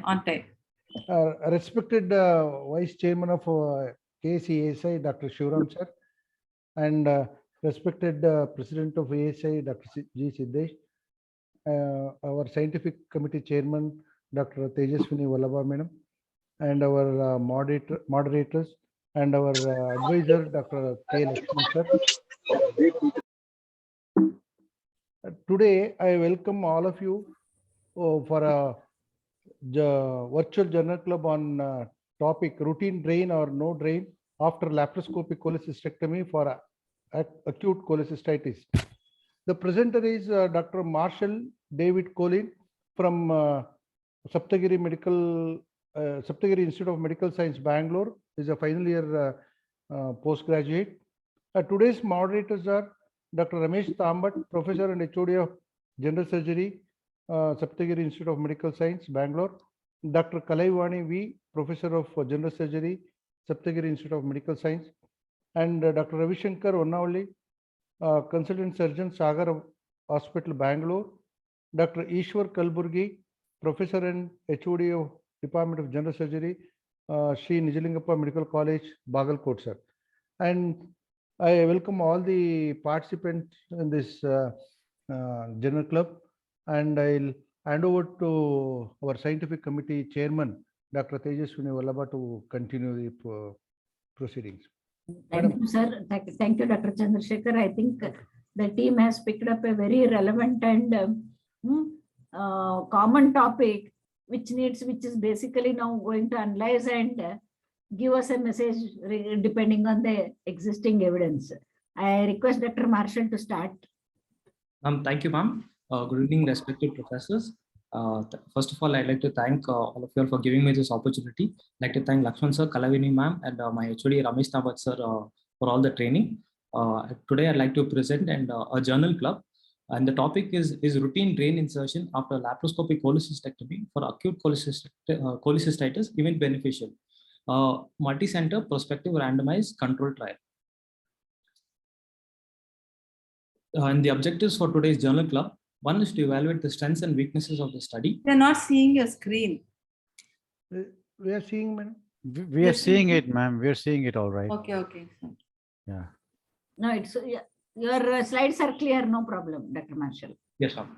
on time. Respected Vice Chairman of KSCASI, Dr. Shivram sir, and respected President of ASI, Dr. G. Siddesh, our Scientific Committee Chairman, Dr. Tejaswini Vallabha Madam, and our moderators, and our advisor, Dr. K. Lakshman sir. Today, I welcome all of you for a virtual journal club on topic routine drain or no drain after laparoscopic cholecystectomy for acute cholecystitis. The presenter is Dr. Marshall David Colin from Saptagiri Institute of Medical Science, Bangalore. Is a final year postgraduate. Today's moderators are Dr. Ramesh Tambat, Professor and HOD of General Surgery, Saptagiri Institute of Medical Science, Bangalore. Dr. Kalaivani V, Professor of General Surgery, Saptagiri Institute of Medical Science. And Dr. Ravi Shankar Onnavali, Consultant Surgeon, Sagar Hospital, Bangalore. Dr. Ishwar Kalburgi, Professor and HOD of Department of General Surgery, Sri Nijalingappa Medical College, Bagalkot, sir. And I welcome all the participants in this journal club, and I'll hand over to our Scientific Committee Chairman, Dr. Tejaswini Vallabha, to continue the proceedings. Thank you, sir. Thank you, Dr. Chandrasekhar. I think the team has picked up a very relevant and common topic, which is basically now going to analyze and give us a message depending on the existing evidence. I request Dr. Marshall to start. Thank you, ma'am. Good evening, respected professors. First of all, I'd like to thank all of you all for giving me this opportunity. I'd like to thank Lakshman sir, Kalavini ma'am, and my HOD Ramesh Tambat sir for all the training. Today, I'd like to present a journal club, and the topic is routine drain insertion after laparoscopic cholecystectomy for acute cholecystitis even beneficial? Multi-center prospective randomized control trial. And the objectives for today's journal club: one is to evaluate the strengths and weaknesses of the study. They're not seeing your screen. We are seeing, ma'am. We are seeing it, ma'am. We are seeing it all right. Okay. Yeah. No, it's your slides are clear, no problem, Dr. Marshall. Yes, ma'am.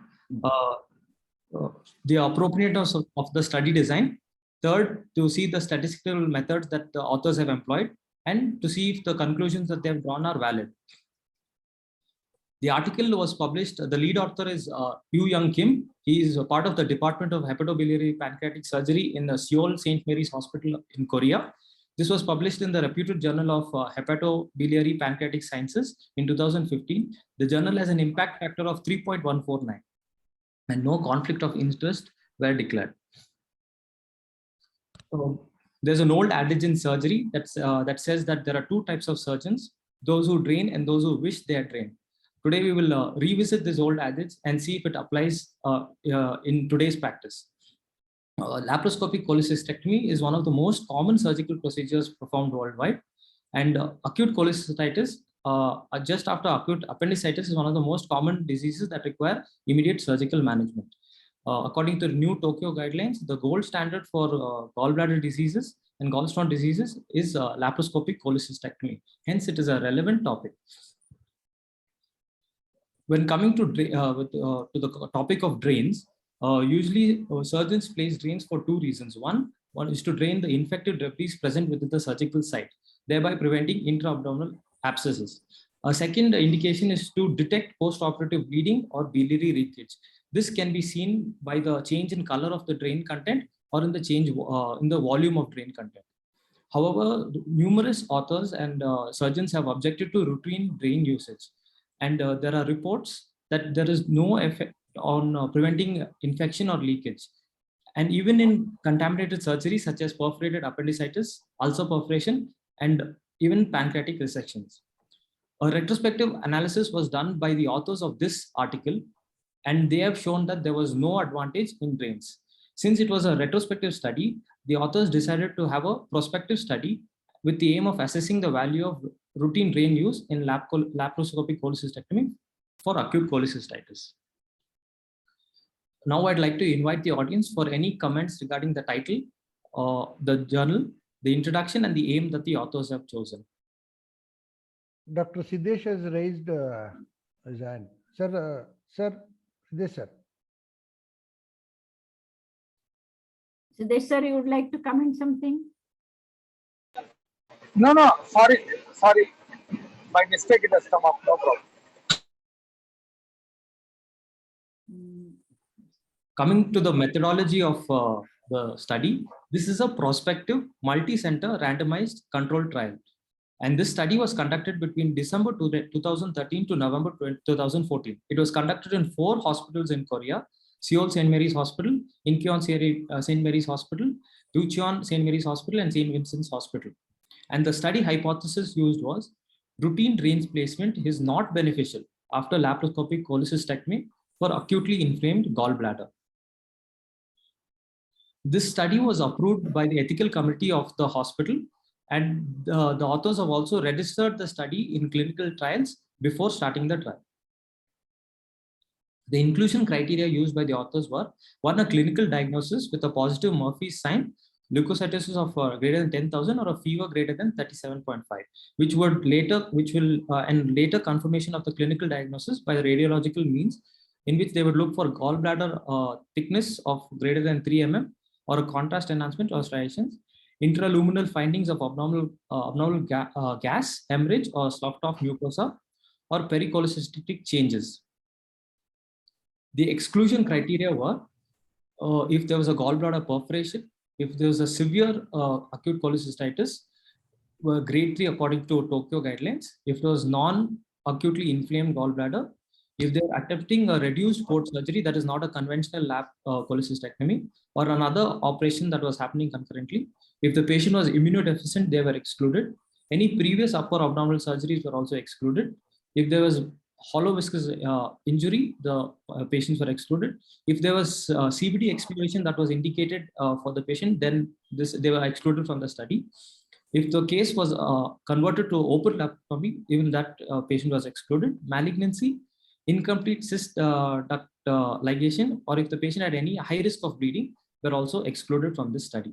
The appropriateness of the study design. Third, to see the statistical methods that the authors have employed, and to see if the conclusions that they have drawn are valid. The article was published. The lead author is Yoo Young Kim. He is a part of the Department of Hepatobiliary Pancreatic Surgery in the Seoul St. Mary's Hospital in Korea. This was published in the reputed Journal of Hepatobiliary Pancreatic Sciences in 2015. The journal has an impact factor of 3.149, and no conflict of interest were declared. So there's an old adage in surgery that says that there are two types of surgeons: those who drain and those who wish they had trained. Today, we will revisit this old adage and see if it applies in today's practice. Laparoscopic cholecystectomy is one of the most common surgical procedures performed worldwide, and acute cholecystitis, just after acute appendicitis, is one of the most common diseases that require immediate surgical management. According to the new Tokyo guidelines, the gold standard for gallbladder diseases and gallstone diseases is laparoscopic cholecystectomy. Hence, it is a relevant topic. When coming to the topic of drains, usually surgeons place drains for two reasons. One is to drain the infected debris present within the surgical site, thereby preventing intra-abdominal abscesses. A second indication is to detect post-operative bleeding or biliary leakage. This can be seen by the change in color of the drain content or in the change in the volume of drain content. However, numerous authors and surgeons have objected to routine drain usage. And there are reports that there is no effect on preventing infection or leakage. And even in contaminated surgery such as perforated appendicitis, ulcer perforation, and even pancreatic resections. A retrospective analysis was done by the authors of this article, and they have shown that there was no advantage in drains. Since it was a retrospective study, the authors decided to have a prospective study with the aim of assessing the value of routine drain use in laparoscopic cholecystectomy for acute cholecystitis. Now I'd like to invite the audience for any comments regarding the title, the journal, the introduction, and the aim that the authors have chosen. Dr. Siddesh has raised his hand. Sir, Siddesh sir. Siddesh sir, you would like to comment something? No, sorry. By mistake it has come up, no problem. Coming to the methodology of the study, this is a prospective, multi-center, randomized controlled trial. And this study was conducted between December 2013 to November 2014. It was conducted in 4 hospitals in Korea: Seoul St. Mary's Hospital, Incheon St. Mary's Hospital, Ducheon St. Mary's Hospital, and St. Vincent's Hospital. And the study hypothesis used was routine drains placement is not beneficial after laparoscopic cholecystectomy for acutely inflamed gallbladder. This study was approved by the ethical committee of the hospital, and the authors have also registered the study in clinical trials before starting the trial. The inclusion criteria used by the authors were: 1, a clinical diagnosis with a positive Murphy's sign, leukocytosis of greater than 10,000, or a fever greater than 37.5, which later confirmation of the clinical diagnosis by the radiological means, in which they would look for gallbladder thickness of greater than 3 mm, or a contrast enhancement or striations, intraluminal findings of abnormal gas, hemorrhage, or sloughed off mucosa, or pericholecystic changes. The exclusion criteria were if there was a gallbladder perforation, if there was a severe acute cholecystitis, grade 3 according to Tokyo guidelines, if there was non-acutely inflamed gallbladder, if they're attempting a reduced port surgery that is not a conventional lap cholecystectomy, or another operation that was happening concurrently. If the patient was immunodeficient, they were excluded. Any previous upper abdominal surgeries were also excluded. If there was hollow viscous injury, the patients were excluded. If there was CVD exploration that was indicated for the patient, then they were excluded from the study. If the case was converted to open laparoscopy, even that patient was excluded. Malignancy, incomplete cyst duct ligation, or if the patient had any high risk of bleeding, were also excluded from this study.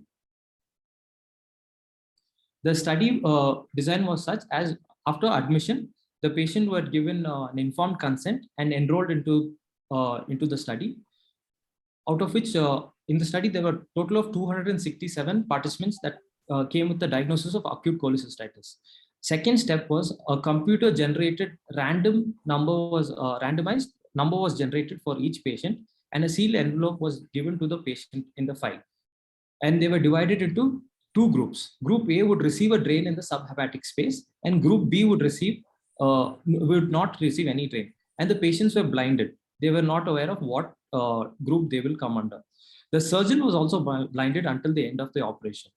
The study design was such as after admission, the patient were given an informed consent and enrolled into the study, out of which in the study there were a total of 267 participants that came with the diagnosis of acute cholecystitis. Second step was a computer generated random number was randomized number was generated for each patient, and a sealed envelope was given to the patient in the file. And they were divided into 2 groups. Group A would receive a drain in the subhepatic space, and Group B would not receive any drain. And the patients were blinded. They were not aware of what group they will come under. The surgeon was also blinded until the end of the operation.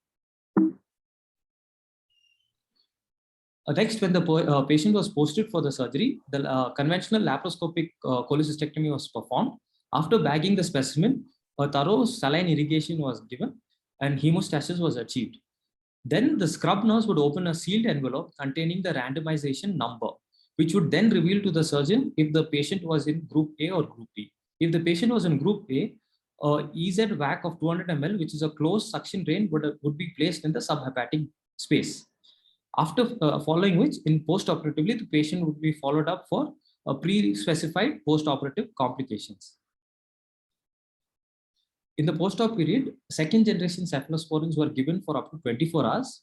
Next, when the patient was posted for the surgery, the conventional laparoscopic cholecystectomy was performed. After bagging the specimen, a thorough saline irrigation was given and hemostasis was achieved. Then the scrub nurse would open a sealed envelope containing the randomization number, which would then reveal to the surgeon if the patient was in Group A or Group B. If the patient was in Group A, EZ vac of 200 ml, which is a closed suction drain, would be placed in the subhepatic space. After following which, in post-operatively, the patient would be followed up for a pre-specified post-operative complications. In the post-op period, second-generation cephalosporins were given for up to 24 hours.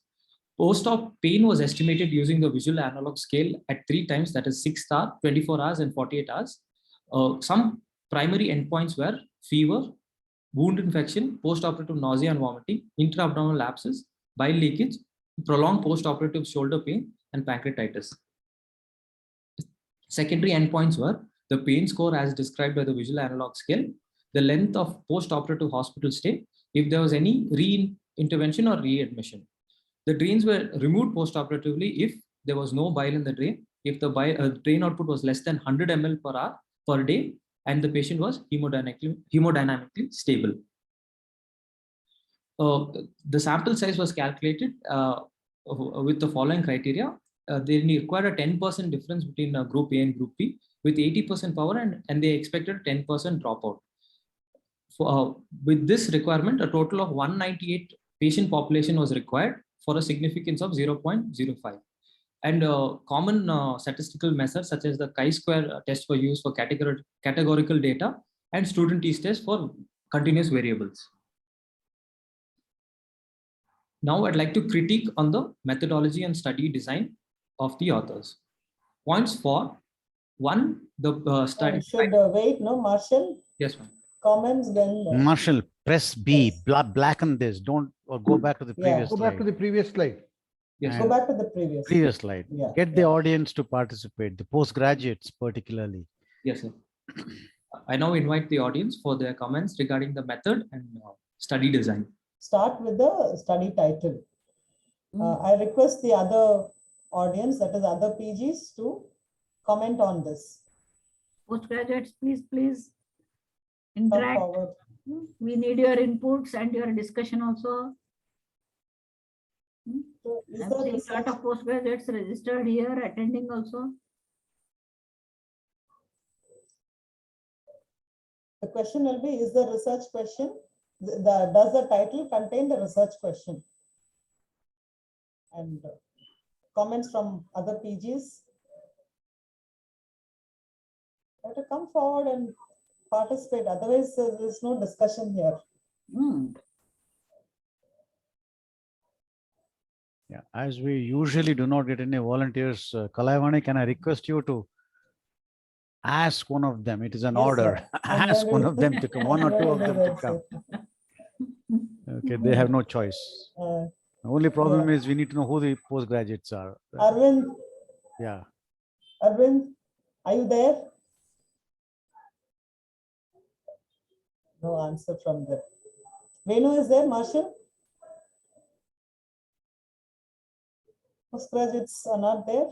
Post-op pain was estimated using the visual analog scale at 3 times, that is 6 star, 24 hours, and 48 hours. Some primary endpoints were fever, wound infection, post-operative nausea and vomiting, intra-abdominal abscess, bile leakage, prolonged post-operative shoulder pain, and pancreatitis. Secondary endpoints were the pain score as described by the visual analog scale, the length of post-operative hospital stay, if there was any re-intervention or readmission. The drains were removed post-operatively if there was no bile in the drain, if the drain output was less than 100 ml per hour per day, and the patient was hemodynamically stable. The sample size was calculated with the following criteria. They required a 10% difference between Group A and Group B with 80% power, and they expected 10% dropout. with this requirement, a total of 198 patient population was required for a significance of 0.05. And common statistical methods such as the chi-square test were used for categorical data and student t-test for continuous variables. Now I'd like to critique on the methodology and study design of the authors. Points for one, the study. Should wait, no, Marshall? Yes, ma'am. Comments then. Marshall, press B, Yes. blacken this. Don't or go back to the Yeah. previous Go back to slide. the previous slide. Yes, Go And back to the previous. previous slide. Yeah. Get the audience to participate, the postgraduates particularly. yes, sir. I now invite the audience for their comments regarding the method and study design. Start with the study title. I request the other audience, that is other PGs, to comment on this. Postgraduates, please Come interact. forward. We need your inputs and your discussion also. So is I'm there seeing a research? lot of postgraduates registered here, attending also. The question will be, is the research question, does the title contain the research question? And comments from other PGs? Have to come forward and participate, otherwise there's no discussion here. Yeah, as we usually do not get any volunteers, Kalaivani, can I request you to ask one of them? It is an Yes, order. sir. And Ask then one we'll- of them to come, one or two of them to Yes, come. sir. Okay, they have no choice. The only problem is we need to know who the postgraduates are. Arvind, Yeah. Arvind, are you there? No answer from them. Venu is there, Marshall? Postgraduates are not there?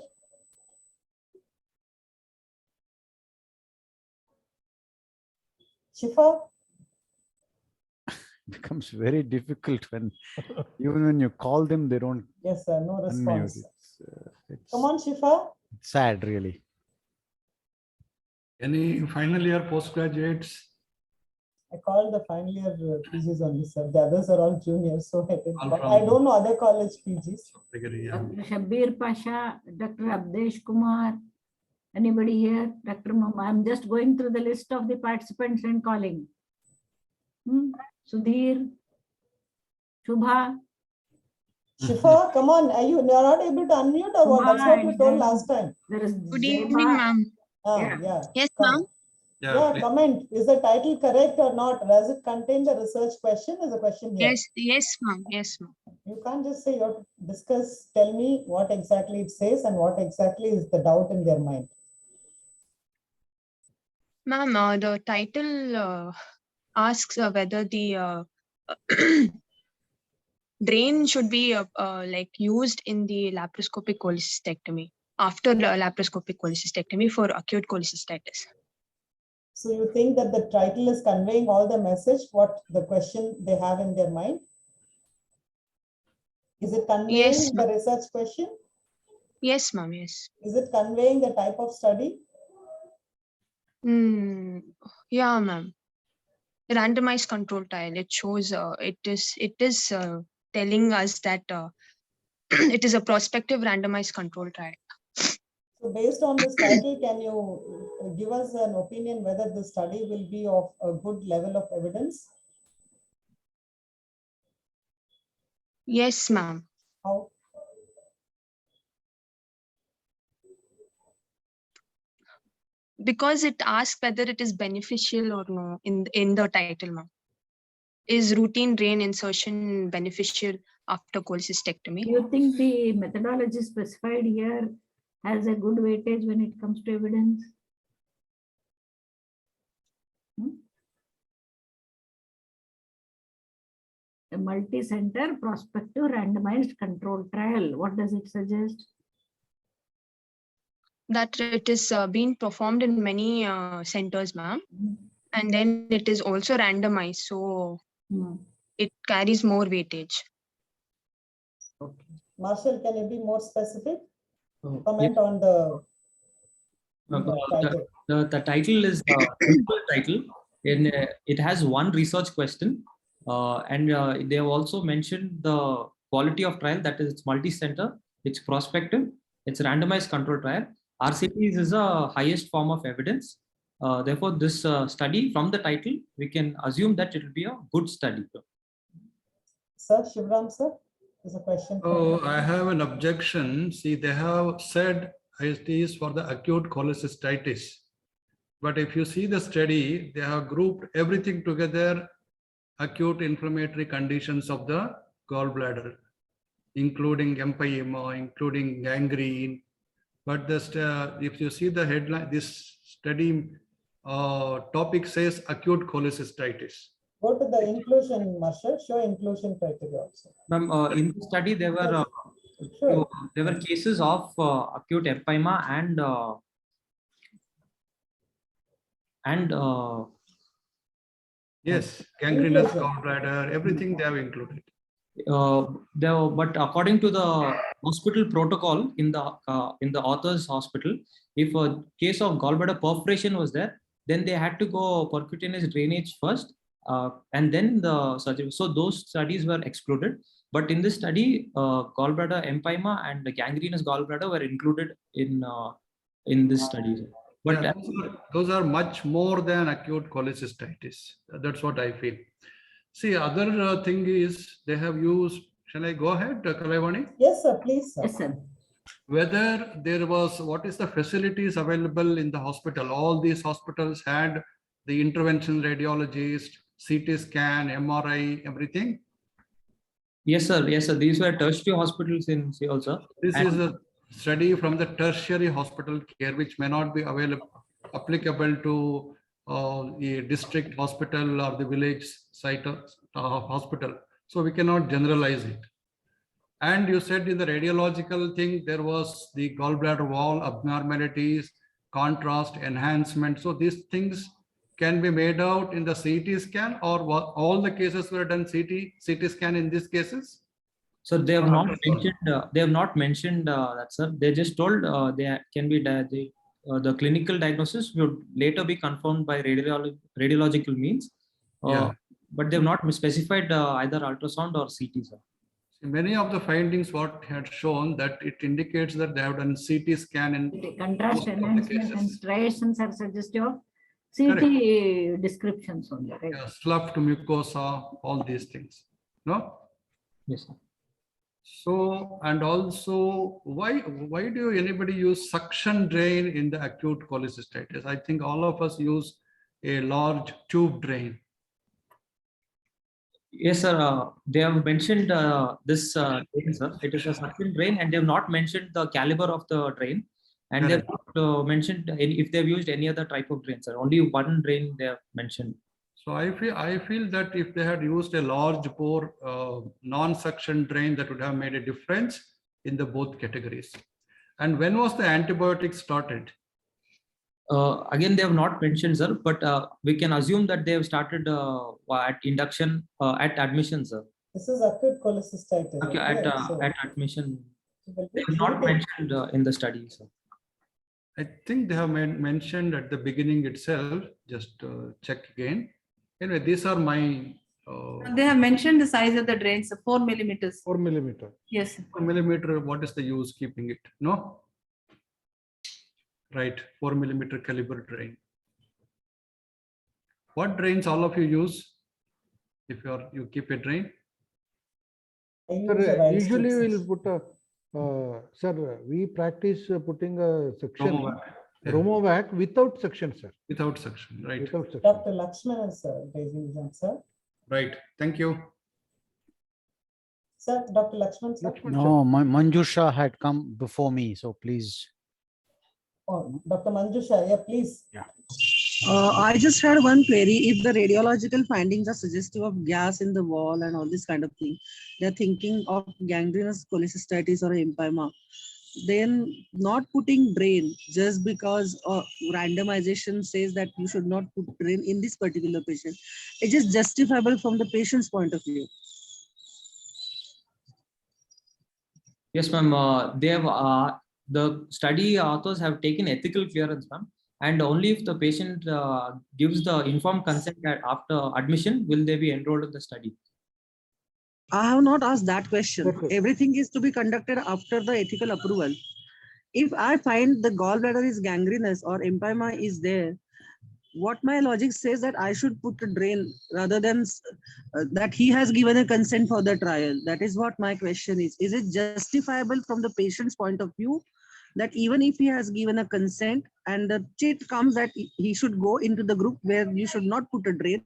Shifa? Becomes very difficult when even when you call them, they don't Yes, sir, no unmute. response. It's Come on, Shifa. sad, really. Any final year postgraduates? I called the final year PGs only, sir. The others are all juniors, so All from- I don't know other college PGs. Yeah. Dr. Shabbir Pasha, Dr. Abdesh Kumar, anybody here? Dr. Mama, I'm just going through the list of the participants and calling. Sudhir, Shubha, Shifa, come on. Are you not able to unmute or what? That's what you told last time. there is Good evening, Zeba. ma'am. Yeah. Yeah. Yes, Come. ma'am. Yeah, please. comment. Is the title correct or not? Does it contain the research question? Is a question here. Yes, ma'am. Yes, ma'am. You can't just say you have to discuss, tell me what exactly it says and what exactly is the doubt in their mind. Ma'am, the title asks whether the drain should be like used in the laparoscopic cholecystectomy after the laparoscopic cholecystectomy for acute cholecystitis. So you think that the title is conveying all the message, what the question they have in their mind? Is it conveying Yes, the research question? Yes, ma'am. Yes. Is it conveying the type of study? Yeah, ma'am. Randomized control trial. It shows it is telling us that it is a prospective randomized control trial. So based on this title, can you give us an opinion whether the study will be of a good level of evidence? Yes, ma'am. How? Because it asks whether it is beneficial or no in the title, ma'am. Is routine drain insertion beneficial after cholecystectomy? Do you think the methodology specified here has a good weightage when it comes to evidence? A multi-center prospective randomized control trial. What does it suggest? That it is being performed in many centers, ma'am. And then it is also randomized. So it carries more weightage. Okay. Marshall, can you be more specific? Oh, Comment on the yeah. title. The title is title. It has one research question, and they have also mentioned the quality of trial, that is, it's multi-center, it's prospective, it's randomized control trial. RCTs is a highest form of evidence. Therefore, this study, from the title, we can assume that it will be a good study. Sir, Shivram sir, there's a question. Oh, I have an objection. See, they have said it is for the acute cholecystitis. But if you see the study, they have grouped everything together, acute inflammatory conditions of the gallbladder, including empyema, including gangrene. But if you see the headline, this study topic says acute cholecystitis. Go to the inclusion, Marshal. Show inclusion criteria also. In the study, there were Sure. there were cases of acute empyema and Yes, gangrenous Inclusion. gallbladder, everything they have included. but according to the hospital protocol in the author's hospital, if a case of gallbladder perforation was there, then they had to go percutaneous drainage first, and then the surgery. So those studies were excluded. But in this study, gallbladder empyema and the gangrenous gallbladder were included in this study. But Yeah, those are much more than acute cholecystitis. That's what I feel. See, other thing is they have used, shall I go ahead, Kalaivani? Yes, sir, please, sir. Yes, sir. Whether there was, what is the facilities available in the hospital? All these hospitals had the intervention radiologist, CT scan, MRI, everything. yes, sir. Yes, sir. These were tertiary hospitals in Seoul, sir. This is a study from the tertiary hospital care, which may not be applicable to the district hospital or the village site hospital. So we cannot generalize it. And you said in the radiological thing, there was the gallbladder wall abnormalities, contrast, enhancement. So these things can be made out in the CT scan, or what, all the cases were done CT scan in these cases? So they have not mentioned. They have not mentioned that, sir. They just told they can be the clinical diagnosis would later be confirmed by radiological means. Yeah. But they have not specified either ultrasound or CT, sir. Many of the findings what had shown that it indicates that they have done CT scan in The contrast most of the enhancement and cases. striations are suggestive of CT descriptions only, right? Yeah, sloughed mucosa, all these things. No? Yes, sir. So, and also, why do anybody use suction drain in the acute cholecystitis? I think all of us use a large tube drain. Yes, sir. They have mentioned this drain, sir. It is a suction drain, and they have not mentioned the caliber of the drain, and they have not mentioned if they have used any other type of drain, sir. Only one drain they have mentioned. So I feel that if they had used a large bore non-suction drain, that would have made a difference in the both categories. And when was the antibiotic started? Again, they have not mentioned, sir, but we can assume that they have started at induction, at admission, sir. This is acute cholecystitis. Okay, right? So at admission, it will they be have not treated. mentioned in the study, sir. I think they have mentioned at the beginning itself. Just check again. Anyway, these are my. They have mentioned the size of the drains, 4 millimeters. 4 millimeter. Yes. 4 millimeter. What is the use keeping it? No. Right, 4 millimeter caliber drain. What drains all of you use? If you keep a drain? I use a Sir, rice usually mixer. we'll put a, sir, we practice putting a suction, Romovac. Yeah, Romovac without suction, sir. without suction, right? Without suction. Dr. Lakshman is raising them, sir. Right. Thank you. Sir, Dr. Lakshman, sir. Lakshman, No, Manjusha had come before me, so please. Oh, Dr. Manjusha, yeah, please. I just had one query. If the radiological findings are suggestive of gas in the wall and all this kind of thing, they're thinking of gangrenous cholecystitis or empyema, then not putting drain just because randomization says that you should not put drain in this particular patient, it is justifiable from the patient's point of view. Yes, ma'am. They have the study authors have taken ethical clearance, ma'am, And only if the patient gives the informed consent after admission will they be enrolled in the study. I have not asked that question. Good question. Everything is to be conducted after the ethical approval. If I find the gallbladder is gangrenous or empyema is there, what my logic says that I should put a drain rather than that he has given a consent for the trial. That is what my question is. Is it justifiable from the patient's point of view that even if he has given a consent and the chit comes that he should go into the group where you should not put a drain,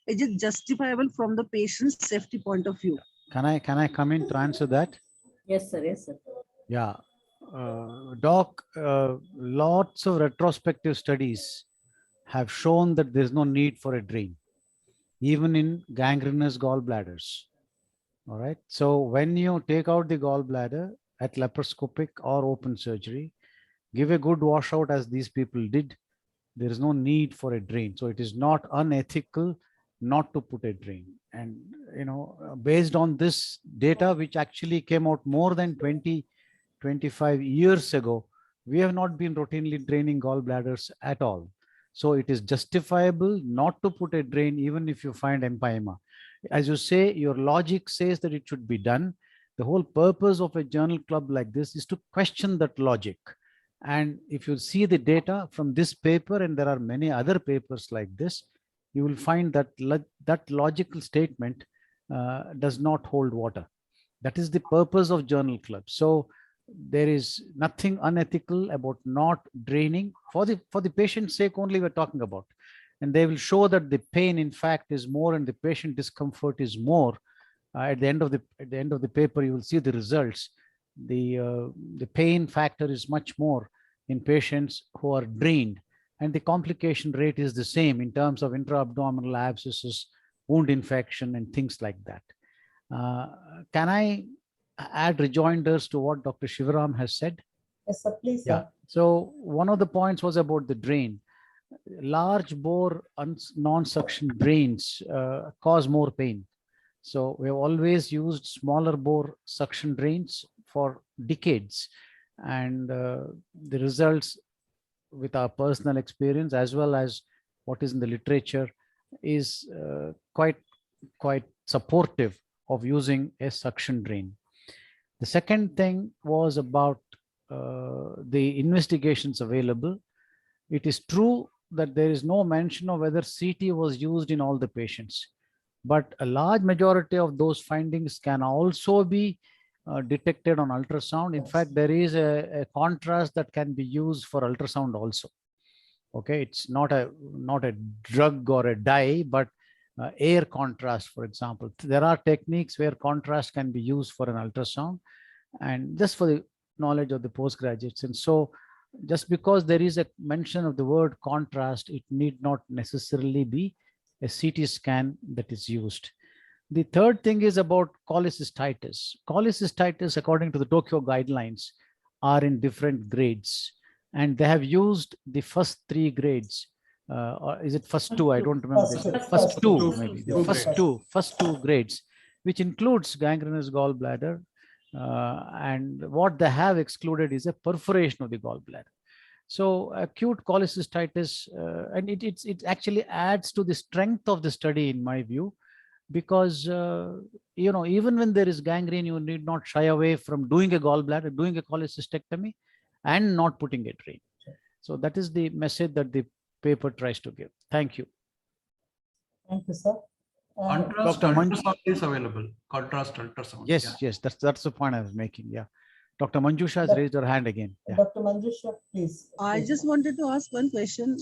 is it justifiable from the patient's safety point of view? Can I come in to answer that? Yes, sir. Yes, sir. Yeah. Doc, lots of retrospective studies have shown that there's no need for a drain, even in gangrenous gallbladders. All right. So when you take out the gallbladder at laparoscopic or open surgery, give a good washout as these people did, there is no need for a drain. So it is not unethical not to put a drain. And, you know, based on this data, which actually came out more than 25 years ago, we have not been routinely draining gallbladders at all. So it is justifiable not to put a drain even if you find empyema. As you say, your logic says that it should be done. The whole purpose of a journal club like this is to question that logic. And if you see the data from this paper, and there are many other papers like this, you will find that that logical statement does not hold water. That is the purpose of journal club. So there is nothing unethical about not draining for the patient's sake only we're talking about. And they will show that the pain in fact is more and the patient discomfort is more. At the end of the paper, you will see the results. The pain factor is much more in patients who are drained, and the complication rate is the same in terms of intra-abdominal abscesses, wound infection, and things like that. Can I add rejoinders to what Dr. Shivaram has said? Yes, sir, please. Yeah. Sir. So one of the points was about the drain. Large bore non-suction drains cause more pain. So we have always used smaller bore suction drains for decades. And the results with our personal experience as well as what is in the literature is quite supportive of using a suction drain. The second thing was about the investigations available. It is true that there is no mention of whether CT was used in all the patients, but a large majority of those findings can also be detected on ultrasound. In fact, there is a contrast that can be used for ultrasound also. Okay, it's not a drug or a dye, but air contrast, for example. There are techniques where contrast can be used for an ultrasound, and just for the knowledge of the postgraduates. And so just because there is a mention of the word contrast, it need not necessarily be a CT scan that is used. The third thing is about cholecystitis. Cholecystitis, according to the Tokyo guidelines, are in different grades, and they have used the first 3 grades. Or is it first 2? I don't remember. First two, maybe. The first two grades, which includes gangrenous gallbladder. And what they have excluded is a perforation of the gallbladder. So acute cholecystitis, and it actually adds to the strength of the study in my view, because you know, even when there is gangrene, you need not shy away from doing a gallbladder, doing a cholecystectomy, and not putting a drain. So that is the message that the paper tries to give. Thank you. Thank you, sir. Contrast Dr. ultrasound is available. Contrast ultrasound. Yes, yes, that's the point I was making. Yeah. Dr. Manjusha has raised her hand again. Yeah. Dr. Manjusha, please. I just wanted to ask one question.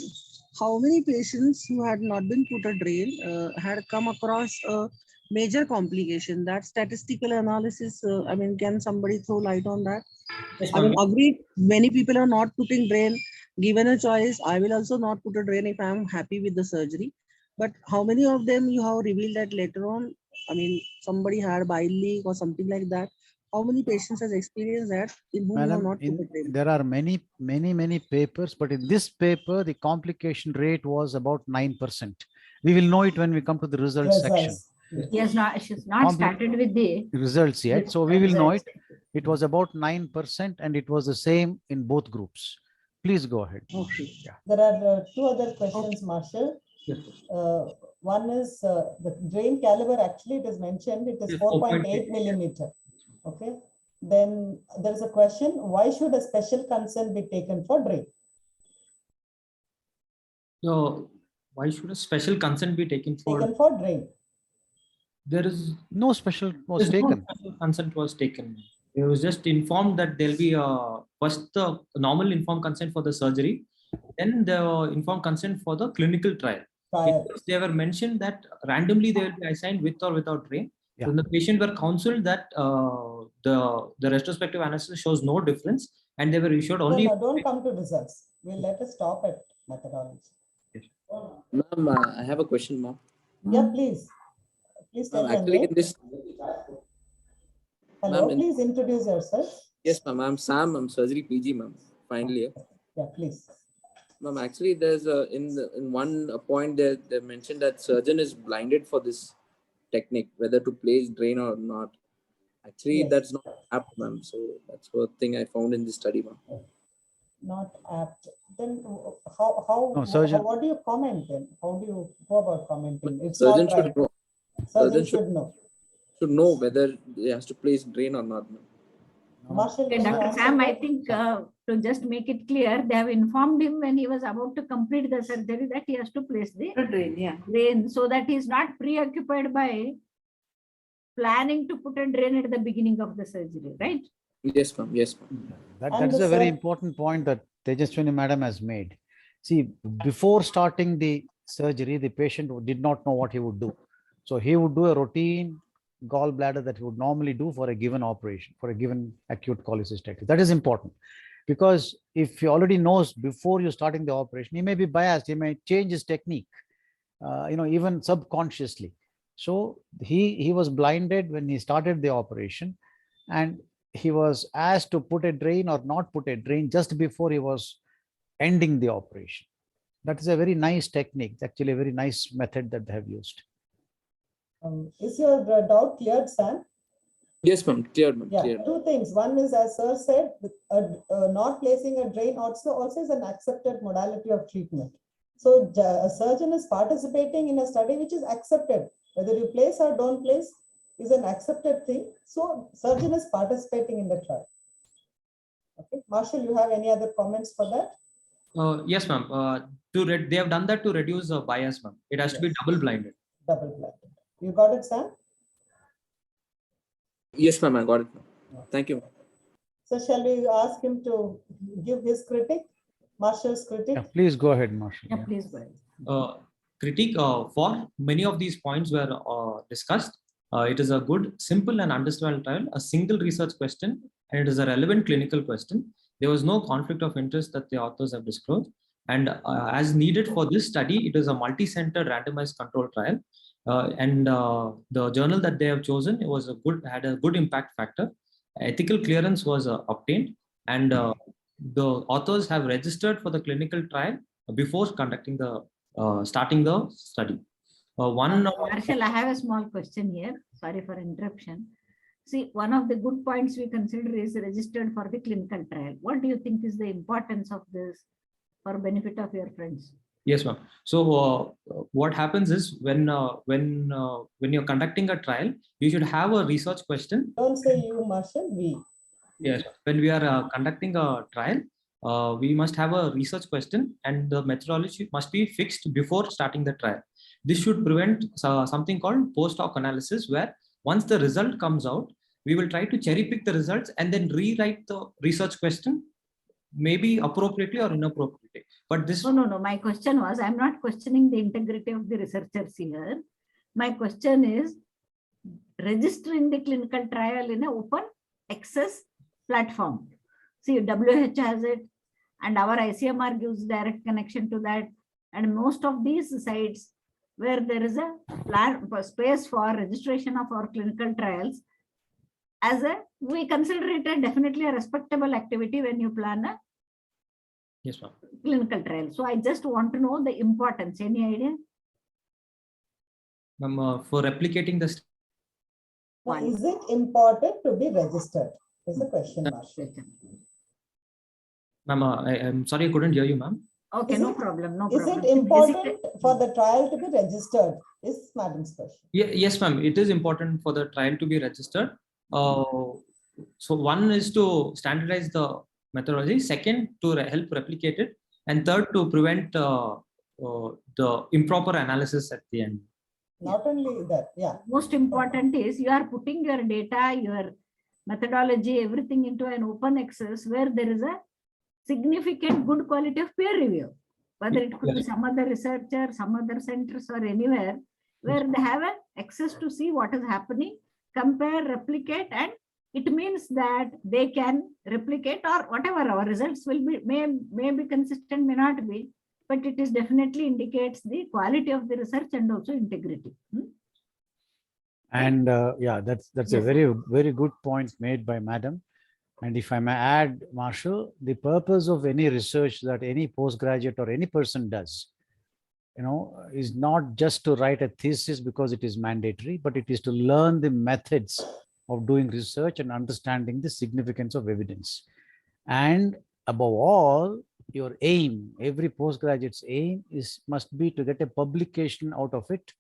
How many patients who had not been put a drain had come across a major complication? That statistical analysis, I mean, can somebody throw light on that? I mean, agreed, many people are not putting drain. Given a choice, I will also not put a drain if I am happy with the surgery. But how many of them you have revealed that later on? I mean, somebody had bile leak or something like that. How many patients has experienced that in whom you have not put a drain? There are many papers, but in this paper, the complication rate was about 9%. We will know it when we come to the results section. She's not started with the results yet, so we will know it. It was about 9%, and it was the same in both groups. Please go ahead. Okay. Yeah. There are two other questions, Marshall. Yes. One is the drain caliber, actually it is mentioned, it is Yes, 4.8 millimeter. Okay. Then there is a question, why should a special consent be taken for drain? So why should a special consent be taken for? Taken for drain. There is No special was there's no taken. special consent was taken. It was just informed that there'll be first the normal informed consent for the surgery, then the informed consent for the clinical trial. Prior. Because they were mentioned that randomly they will be assigned with or without drain. Yeah. Then the patient were counseled that the retrospective analysis shows no difference, and they were issued only. No, don't come to results. We'll let us stop at methodology. Ma'am, I have a question, ma'am. Yeah, please. Please tell your Actually, name. in this, Hello, ma'am, please introduce yourself. yes, ma'am. I'm Sam. I'm surgery PG, ma'am. Finally, Yeah, please. ma'am. Actually, there's in one point they mentioned that surgeon is blinded for this technique, whether to place drain or not. Actually, Yes. that's not apt, ma'am. So that's one thing I found in this study, ma'am. Not apt. Then No, what do you comment then? How do you go about commenting? It's Surgeon not should right. know. Surgeon should know. Should know whether he has to place drain or not, ma'am. Marshall, Okay, can you Dr. answer Sam, I that? think to just make it clear, they have informed him when he was about to complete the surgery that he has to place the Drain, yeah. drain so that he is not preoccupied by planning to put a drain at the beginning of the surgery, right? Yes, ma'am. Yes, ma'am. That And is the a very sur- important point that Tejaswini madam has made. See, before starting the surgery, the patient did not know what he would do. So he would do a routine gallbladder that he would normally do for a given operation, for a given acute cholecystectomy. That is important because if he already knows before you starting the operation, he may be biased, he may change his technique, even subconsciously. So he was blinded when he started the operation, and he was asked to put a drain or not put a drain just before he was ending the operation. That is a very nice technique. It's actually a very nice method that they have used. Is your doubt cleared, Sam? Yes, ma'am. Clear, ma'am. Yeah, Clear. two things. One is, as sir said, not placing a drain also is an accepted modality of treatment. So a surgeon is participating in a study which is accepted. Whether you place or don't place is an accepted thing. So surgeon is participating in the trial. Okay, Marshall, you have any other comments for that? Yes, ma'am. They have done that to reduce bias, ma'am. It has to be double blinded. Double blinded. You got it, Sam? Yes, ma'am. I got it, ma'am. Thank you. So shall we ask him to give his critique, Marshall's critique? Yeah, please go ahead, Marshall. Yeah, please go ahead. Critique for many of these points were discussed. It is a good, simple and understandable trial, a single research question, and it is a relevant clinical question. There was no conflict of interest that the authors have disclosed. And as needed for this study, it is a multi-center randomized control trial. The journal that they have chosen had a good impact factor. Ethical clearance was obtained, and the authors have registered for the clinical trial before conducting the starting the study. Marshall, I have a small question here. Sorry for interruption. See, one of the good points we consider is registered for the clinical trial. What do you think is the importance of this for benefit of your friends? Yes, ma'am. So what happens is when you're conducting a trial, you should have a research question. Don't say you, Marshall, we. Yes, when we are conducting a trial, we must have a research question, and the methodology must be fixed before starting the trial. This should prevent something called post-hoc analysis, where once the result comes out, we will try to cherry pick the results and then rewrite the research question, maybe appropriately or inappropriately. But this No. My question was, I'm not questioning the integrity of the researchers here. My question is registering the clinical trial in an open access platform. See, WHO has it, and our ICMR gives direct connection to that. And most of these sites where there is a space for registration of our clinical trials, we consider it definitely a respectable activity when you plan a yes, ma'am. clinical trial. So I just want to know the importance. Any idea? Ma'am, for replicating the Is it important to be registered? Is the question, Marshall. Ma'am, I'm sorry, I couldn't hear you, ma'am. Okay, Is no it- problem, no Is problem. it important for the trial to be registered? Is Madam's question. Yes, ma'am. It is important for the trial to be registered. So one is to standardize the methodology. Second, to help replicate it. And third, to prevent the improper analysis at the end. Not only that, yeah. Most important is you are putting your data, your methodology, everything into an open access where there is a significant good quality of peer review. Whether it could be some other researcher, some other centers or anywhere where they have an access to see what is happening, compare, replicate, and it means that they can replicate or whatever our results will be, may be consistent, may not be, but it is definitely indicates the quality of the research and also integrity. And yeah, that's a Yes. very good point made by Madam. And if I may add, Marshall, the purpose of any research that any postgraduate or any person does, is not just to write a thesis because it is mandatory, but it is to learn the methods of doing research and understanding the significance of evidence. And above all, your aim, every postgraduate's aim must be to get a publication out of it,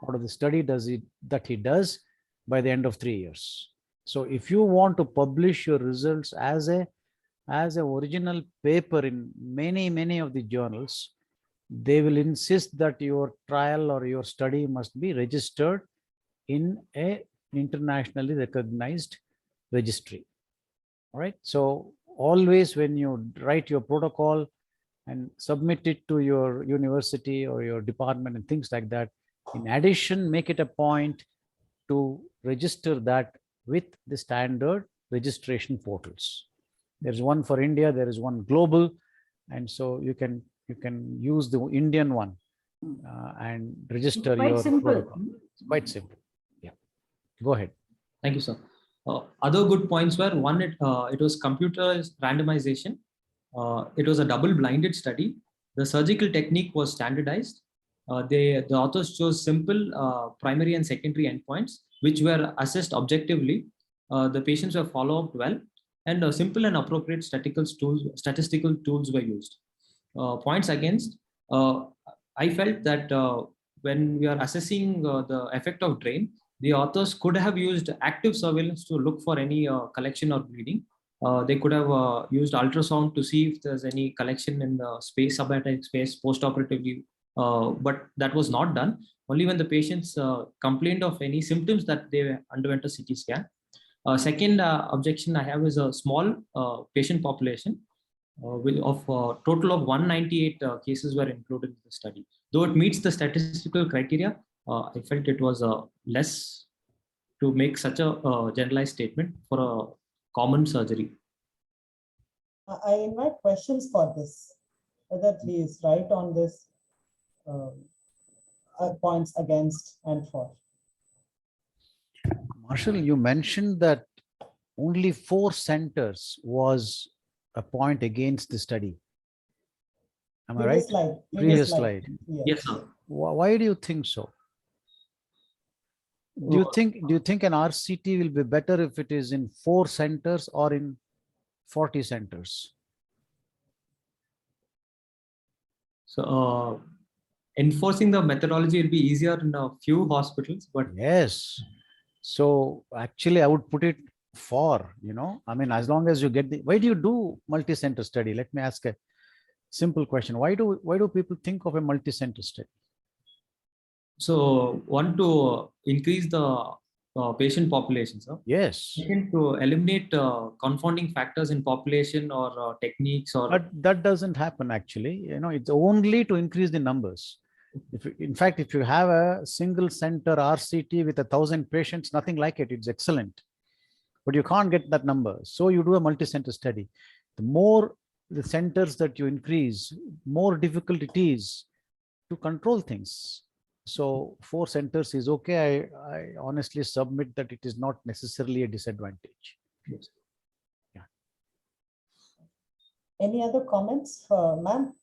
out of the study that he does by the end of 3 years. So if you want to publish your results as an original paper in many of the journals, they will insist that your trial or your study must be registered in a internationally recognized registry. All right. So always when you write your protocol and submit it to your university or your department and things like that, in addition, make it a point to register that with the standard registration portals. There's one for India, there is one global, and so you can use the Indian one and register Quite your simple. protocol. It's quite simple. Yeah, go ahead. Thank you, sir. Other good points were one, it was computerized randomization. It was a double-blinded study. The surgical technique was standardized. The authors chose simple primary and secondary endpoints, which were assessed objectively. The patients were followed up well, and simple and appropriate statistical tools were used. Points against, I felt that when we are assessing the effect of drain, the authors could have used active surveillance to look for any collection or bleeding. They could have used ultrasound to see if there's any collection in the space, subaortic space, postoperatively, but that was not done. Only when the patients complained of any symptoms that they underwent a CT scan. Second objection I have is a small patient population of total of 198 cases were included in the study. Though it meets the statistical criteria, I felt it was less to make such a generalized statement for a common surgery. I invite questions for this, whether he is right on this points against and for. Marshall, you mentioned that only 4 centers was a point against the study. Am I right? Slide. Previous slide. Yes, sir. Why do you think so? Do you think an RCT will be better if it is in 4 centers or in 40 centers? So enforcing the methodology will be easier in a few hospitals, but yes. So actually I would put it for, I mean, as long as you get why do you do multi-center study? Let me ask a simple question. Why do people think of a multi-center study? So one, to increase the patient population, sir. Yes. Second, to eliminate confounding factors in population or techniques or. But that doesn't happen actually. It's only to increase the numbers. In fact, if you have a single center RCT with 1,000 patients, nothing like it. It's excellent, but you can't get that number. So you do a multi-center study. The more the centers that you increase, more difficult it is to control things. So 4 centers is okay. I honestly submit that it is not necessarily a disadvantage. Yes. Yeah. Any other comments, ma'am,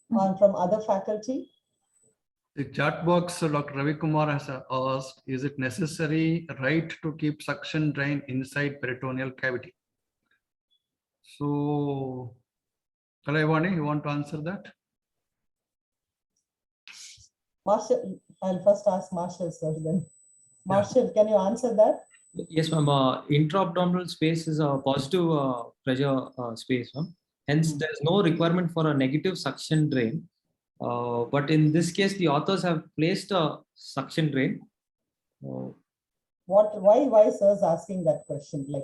from other faculty? The chat box, Dr. Ravi Kumar has asked, is it necessary, right, to keep suction drain inside peritoneal cavity? So Kalaivani, you want to answer that? Marshall, I'll first ask Marshall, sir, then. Marshall, can you answer that? Yes, ma'am. Intra-abdominal space is a positive pressure space, ma'am. Hence, there is no requirement for a negative suction drain. But in this case, the authors have placed a suction drain. Why sir's asking that question? Like,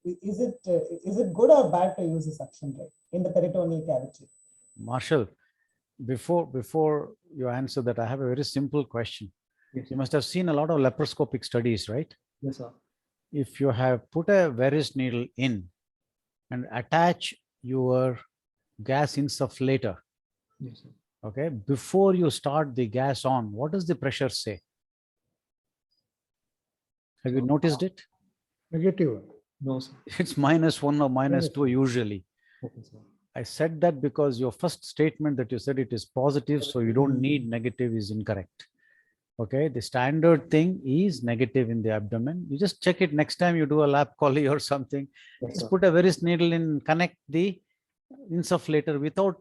is it good or bad to use a suction drain in the peritoneal cavity? Marshall, before you answer that, I have a very simple question. Yes. You must have seen a lot of laparoscopic studies, right? Yes, sir. If you have put a Veress needle in and attach your gas insufflator, Yes, sir. okay, before you start the gas on, what does the pressure say? Have you noticed it? Negative. No, sir. It's -1 or -2 usually. Okay, sir. I said that because your first statement that you said it is positive, so you don't need negative is incorrect. Okay, the standard thing is negative in the abdomen. You just check it next time you do a lap collie or something. Yes, Just sir. put a Veress needle in, connect the insufflator without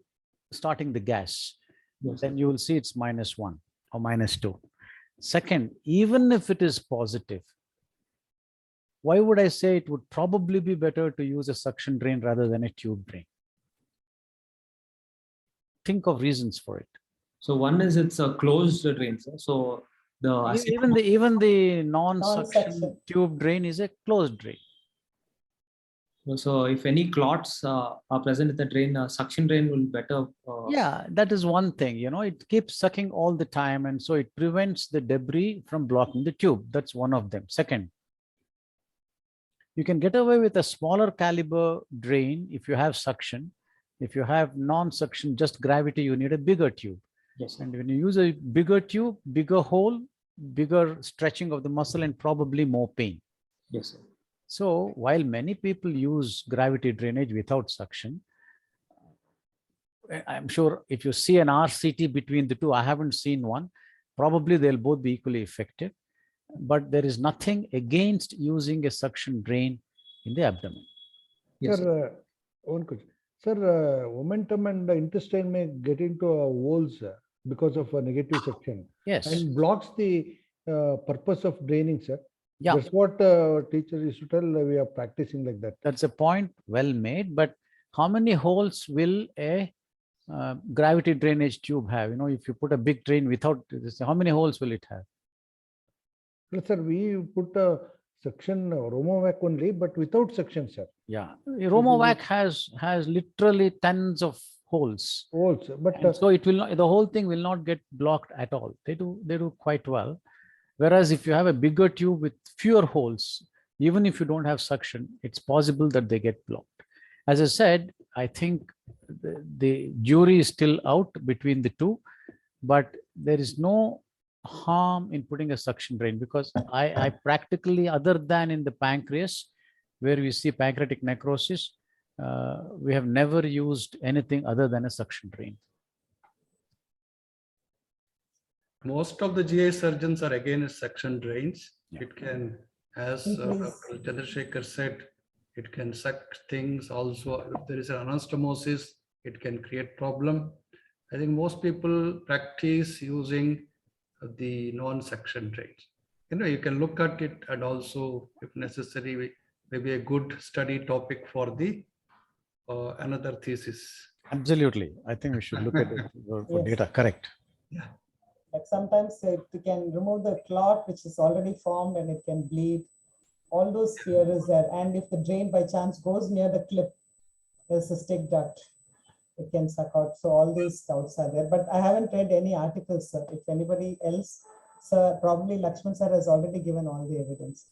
starting the gas. Yes, Then you will see it's -1 or -2. Second, even if it is positive, why would I say it would probably be better to use a suction drain rather than a tube drain? Think of reasons for it. So one is it's a closed drain, sir. So the Even the non-suction Non-suction. tube drain is a closed drain. So if any clots are present in the drain, suction drain will be better. Yeah, that is one thing. It keeps sucking all the time, and so it prevents the debris from blocking the tube. That's one of them. Second, you can get away with a smaller caliber drain if you have suction. If you have non-suction, just gravity, you need a bigger tube. Yes, sir. And when you use a bigger tube, bigger hole, bigger stretching of the muscle, and probably more pain. Yes, sir. So while many people use gravity drainage without suction, I'm sure if you see an RCT between the two, I haven't seen one, probably they'll both be equally effective. But there is nothing against using a suction drain in the abdomen. Yes, Sir, one question. Sir, momentum and the intestine may get into holes because of a negative suction. Yes. And blocks the purpose of draining, sir. Yeah. That's what teacher used to tell. We are practicing like that. That's a point well made. But how many holes will a gravity drainage tube have? If you put a big drain without this, how many holes will it have? Well, sir, we put a suction Romovac only, but without suction, sir. Yeah, Romovac has literally tons of holes. Holes, but so it will not, the whole thing will not get blocked at all. They do quite well. Whereas if you have a bigger tube with fewer holes, even if you don't have suction, it's possible that they get blocked. As I said, I think the jury is still out between the two, but there is no harm in putting a suction drain, because I practically, other than in the pancreas, where we see pancreatic necrosis, we have never used anything other than a suction drain. Most of the GI surgeons are against suction drains. Yeah. It can, as Dr. Chandrasekhar said, it can suck things. Also, if there is an anastomosis, it can create problem. I think most people practice using the non-suction drains. You can look at it, and also, if necessary, maybe a good study topic for the another thesis. Absolutely. I think we should look at it for data. Correct. Yeah. Like sometimes it can remove the clot which is already formed and it can bleed. All those fear is there. And if the drain by chance goes near the clip, there's a stick duct, it can suck out. So all these doubts are there. But I haven't read any articles, sir. If anybody else, sir, probably Lakshman sir has already given all the evidence.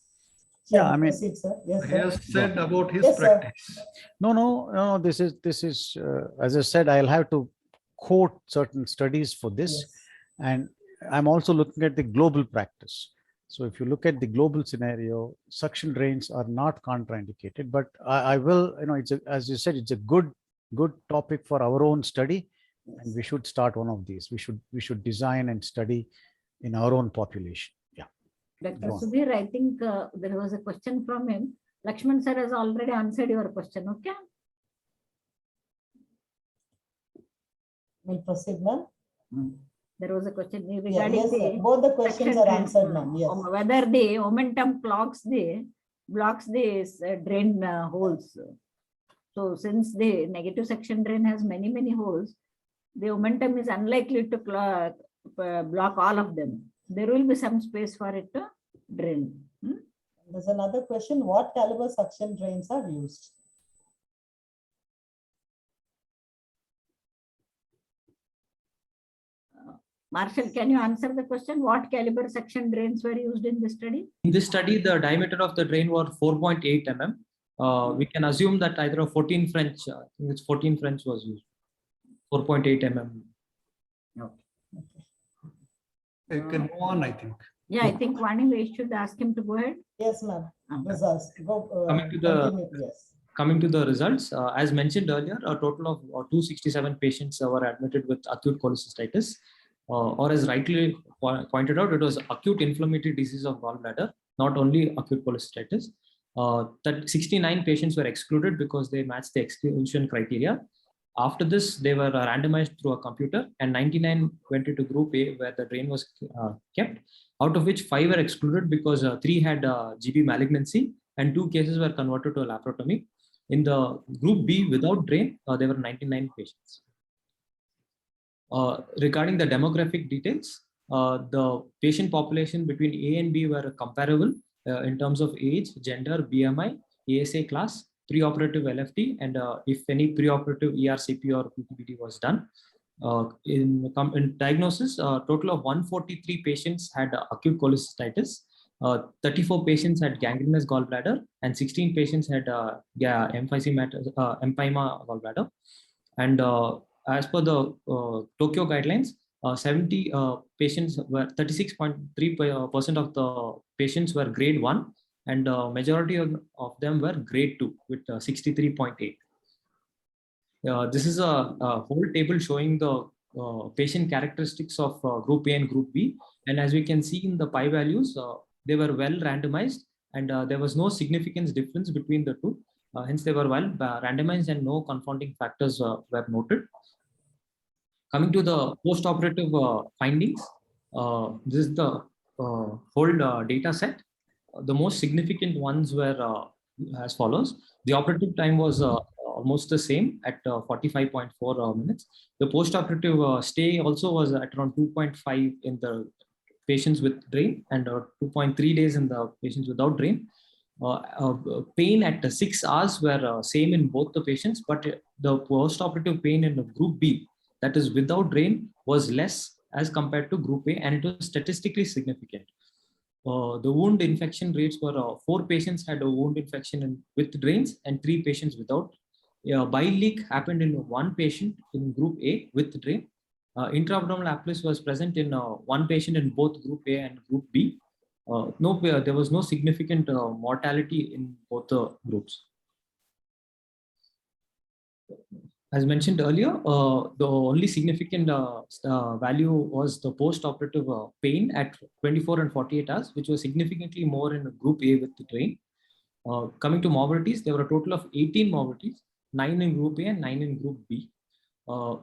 Yeah, I mean, proceed, sir. Yes, He sir. has said about his Yes, sir. practice. No. This is as I said, I'll have to quote certain studies for this. Yes. And I'm also looking at the global practice. So if you look at the global scenario, suction drains are not contraindicated, but I will, as you said, it's a good topic for our own study, and we should start one of these. We should design and study in our own population. Yeah. Dr. Sudhir, I think there was a question from him. Lakshman sir has already answered your question. Okay. We'll proceed, ma'am. There was a question Yeah, regarding yes, sir. the Both the questions section are drain, answered, ma'am. Yes. whether the momentum blocks the drain holes. So since the negative section drain has many holes, the momentum is unlikely to block all of them. There will be some space for it to drain. There's another question. What caliber suction drains are used? Marshall, can you answer the question? What caliber section drains were used in the study? In this study, the diameter of the drain was 4.8 mm. We can assume that either a 14 French, I think it's 14 French was used. 4.8 mm. You can move on, I think. Yeah, I think Vani, we should ask him to go ahead. Yes, ma'am. Results. Go, Coming to the results, as mentioned earlier, a total of 267 patients were admitted with acute cholecystitis, or as rightly pointed out, it was acute inflammatory disease of gallbladder, not only acute cholecystitis. That 69 patients were excluded because they matched the exclusion criteria. After this, they were randomized through a computer, and 99 went into group A where the drain was kept, out of which 5 were excluded because 3 had GB malignancy and 2 cases were converted to a laparotomy. In the group B without drain, there were 99 patients. Regarding the demographic details, the patient population between A and B were comparable in terms of age, gender, BMI, ASA class, preoperative LFT, and if any preoperative ERCP or PTBT was done. In diagnosis, a total of 143 patients had acute cholecystitis, 34 patients had gangrenous gallbladder, and 16 patients had empyema gallbladder. And as per the Tokyo guidelines, 70 patients were 36.3% of the patients were grade 1, and majority of them were grade 2 with 63.8. This is a whole table showing the patient characteristics of group A and group B. And as we can see in the pi values, they were well randomized, and there was no significant difference between the two. Hence, they were well randomized and no confounding factors were noted. Coming to the post-operative findings, this is the whole data set. The most significant ones were as follows. The operative time was almost the same at 45.4 minutes. The post-operative stay also was at around 2.5 in the patients with drain and 2.3 days in the patients without drain. Pain at 6 hours were same in both the patients, but the post-operative pain in the group B, that is without drain, was less as compared to group A, and it was statistically significant. The wound infection rates were 4 patients had a wound infection with drains and 3 patients without. Bile leak happened in 1 patient in group A with drain. Intra-abdominal abscess was present in 1 patient in both group A and group B. There was no significant mortality in both the groups. As mentioned earlier, the only significant value was the post-operative pain at 24 and 48 hours, which was significantly more in group A with the drain. Coming to morbidities, there were a total of 18 morbidities, 9 in group A and 9 in group B. 4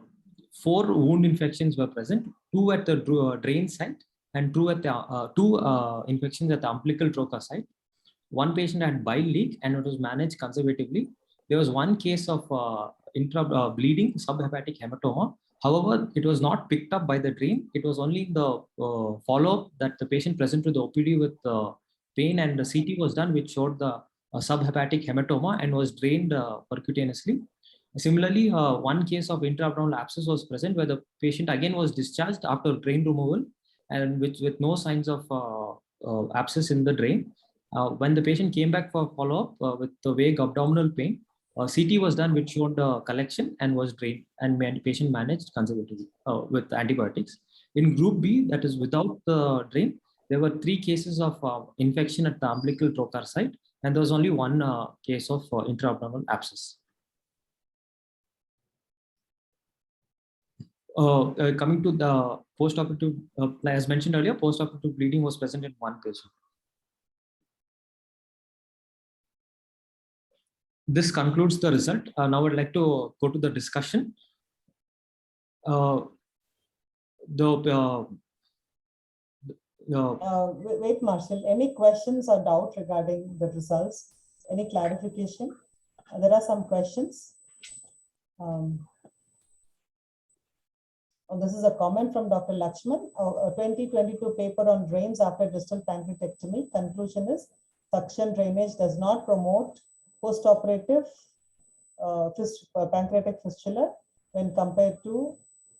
wound infections were present, 2 at the drain site and 2 at the 2 infections at the umbilical trocar site. 1 patient had bile leak and it was managed conservatively. There was 1 case of bleeding, subhepatic hematoma. However, it was not picked up by the drain. It was only in the follow-up that the patient presented to the OPD with pain, and the CT was done, which showed the subhepatic hematoma and was drained percutaneously. Similarly, 1 case of intra-abdominal abscess was present, where the patient again was discharged after drain removal and with no signs of abscess in the drain. When the patient came back for follow-up with the vague abdominal pain, CT was done, which showed collection and was drained, and patient managed conservatively with antibiotics. In group B, that is without the drain, there were 3 cases of infection at the umbilical trocar site, and there was only 1 case of intra-abdominal abscess. Coming to the post-operative, as mentioned earlier, post-operative bleeding was present in 1 patient. This concludes the result. Now I'd like to go to the discussion. Wait, Marshall, any questions or doubt regarding the results? Any clarification? There are some questions. This is a comment from Dr. Lakshman. A 2022 paper on drains after distal pancreatectomy. Conclusion is suction drainage does not promote postoperative pancreatic fistula when compared to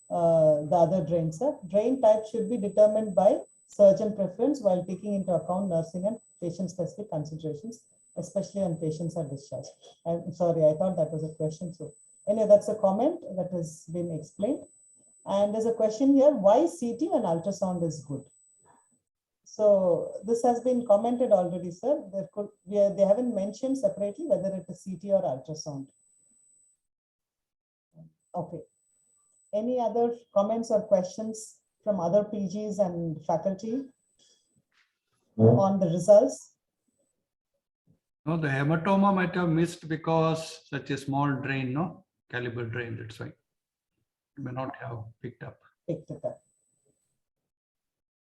the other drains. Drain type should be determined by surgeon preference while taking into account nursing and patient-specific considerations, especially when patients are discharged. I'm sorry, I thought that was a question. So anyway, that's a comment that has been explained. And there's a question here, why CT and ultrasound is good? So this has been commented already, sir. They haven't mentioned separately whether it is CT or ultrasound. Okay. Any other comments or questions from other PGs and faculty on the results? No, the hematoma might have missed because such a small drain, no? Caliber drain, that's why. It may not have picked up.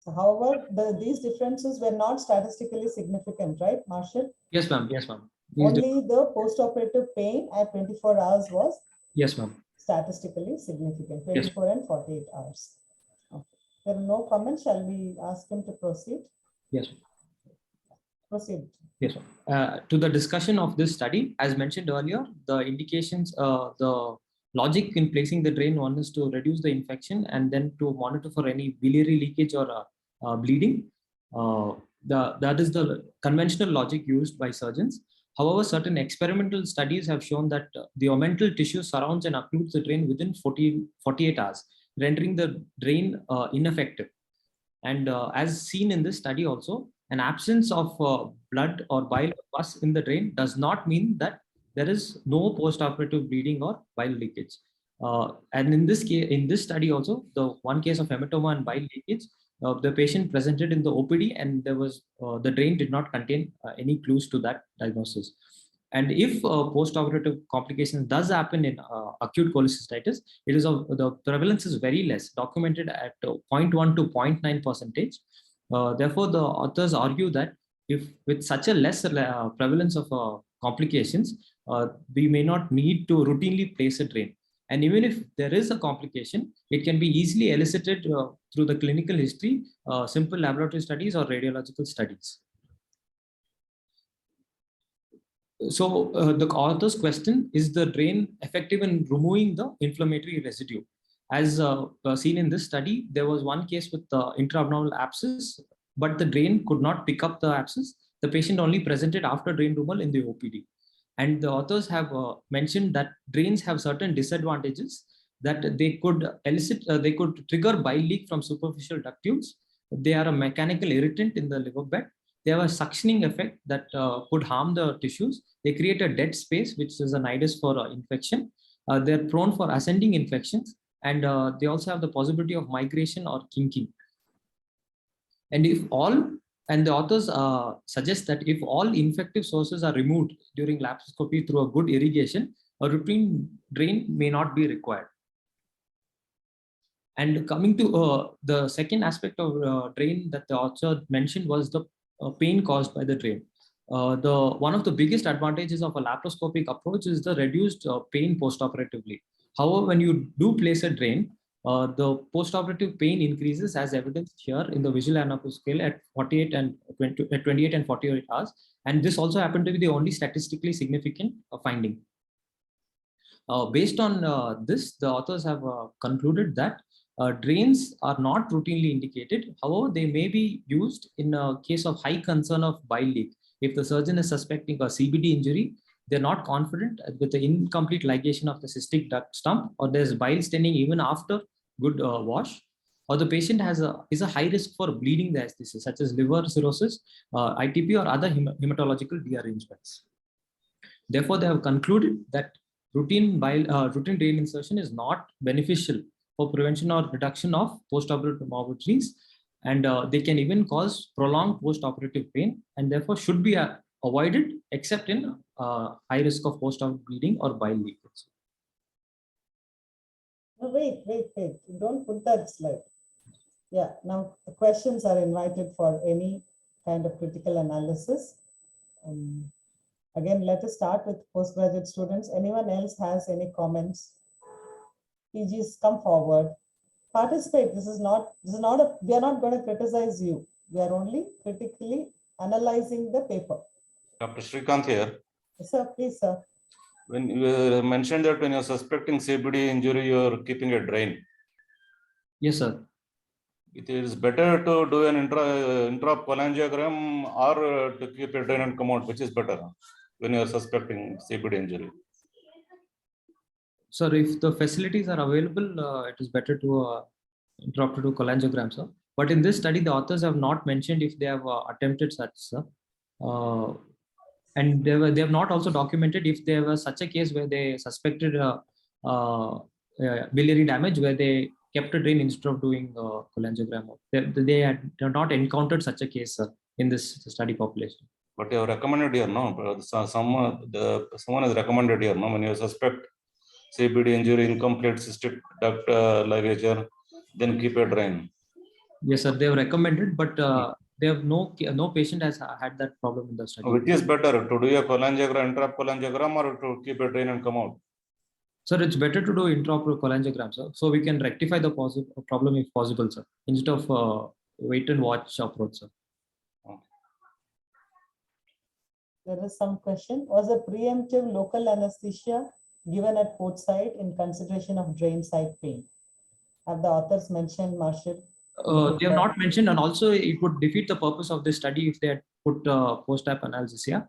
So, however, these differences were not statistically significant, right, Marshall? Yes, ma'am. Yes, ma'am. Only the postoperative pain at 24 hours was yes, ma'am. Statistically significant, 24 and 48 hours. Okay. There are no comments. Shall we ask him to proceed? Yes. Proceed. Yes, to the discussion of this study, as mentioned earlier, the indications, the logic in placing the drain, one is to reduce the infection and then to monitor for any biliary leakage or bleeding. That is the conventional logic used by surgeons. However, certain experimental studies have shown that the omental tissue surrounds and occludes the drain within 48 hours, rendering the drain ineffective. And as seen in this study also, an absence of blood or bile or pus in the drain does not mean that there is no post-operative bleeding or bile leakage. And in this case, in this study also, the one case of hematoma and bile leakage, the patient presented in the OPD and there was the drain did not contain any clues to that diagnosis. And if post-operative complications does happen in acute cholecystitis, it is the prevalence is very less, documented at 0.1 to 0.9%. Therefore, the authors argue that if with such a less prevalence of complications, we may not need to routinely place a drain. And even if there is a complication, it can be easily elicited through the clinical history, simple laboratory studies or radiological studies. So the author's question is the drain effective in removing the inflammatory residue? As seen in this study, there was one case with intra-abdominal abscess, but the drain could not pick up the abscess. The patient only presented after drain removal in the OPD. And the authors have mentioned that drains have certain disadvantages, that they could elicit, they could trigger bile leak from superficial duct tubes. They are a mechanical irritant in the liver bed. They have a suctioning effect that could harm the tissues. They create a dead space, which is a nidus for infection. They're prone for ascending infections, and they also have the possibility of migration or kinking. And if all, and the authors suggest that if all infective sources are removed during laparoscopy through a good irrigation, a routine drain may not be required. And coming to the second aspect of drain that the author mentioned was the pain caused by the drain. One of the biggest advantages of a laparoscopic approach is the reduced pain postoperatively. However, when you do place a drain, the postoperative pain increases as evidenced here in the visual anatomy scale at 28 and 48 hours. And this also happened to be the only statistically significant finding. Based on this, the authors have concluded that drains are not routinely indicated. However, they may be used in a case of high concern of bile leak. If the surgeon is suspecting a CBD injury, they're not confident with the incomplete ligation of the cystic duct stump, or there's bile staining even after good wash, or the patient is a high risk for bleeding diastasis, such as liver cirrhosis, ITP, or other hematological dearrangements. Therefore, they have concluded that routine drain insertion is not beneficial for prevention or reduction of postoperative morbidities, and they can even cause prolonged postoperative pain, and therefore should be avoided except in high risk of postoperative bleeding or bile leakage. Wait. Don't put that slide. Yeah, now the questions are invited for any kind of critical analysis. Again, let us start with postgraduate students. Anyone else has any comments? PGs, come forward. Participate. We are not going to criticize you. We are only critically analyzing the paper. Dr. Srikanth here. Yes, sir, please, sir. When you mentioned that when you're suspecting CBD injury, you're keeping a drain. Yes, sir. It is better to do an intracholangiogram or to keep a drain and come out, which is better when you're suspecting CBD injury. Sir, if the facilities are available, it is better to interrupt to do cholangiogram, sir. But in this study, the authors have not mentioned if they have attempted such, sir. And they have not also documented if there was such a case where they suspected biliary damage, where they kept a drain instead of doing cholangiogram. They had not encountered such a case, sir, in this study population. But you have recommended here, no? Someone has recommended here, no? When you suspect CBD injury, incomplete cystic duct ligature, then keep a drain. Yes, sir. They have recommended, but they have no patient has had that problem in the study. Which is better, to do a cholangiogram, intracholangiogram, or to keep a drain and come out? Sir, it's better to do intraocular cholangiogram, sir. So we can rectify the problem if possible, sir, instead of wait and watch approach, sir. There is some question. Was a preemptive local anesthesia given at port site in consideration of drain site pain? Have the authors mentioned, Marshall? They have not mentioned, and also it would defeat the purpose of this study if they had put post-op analysis here.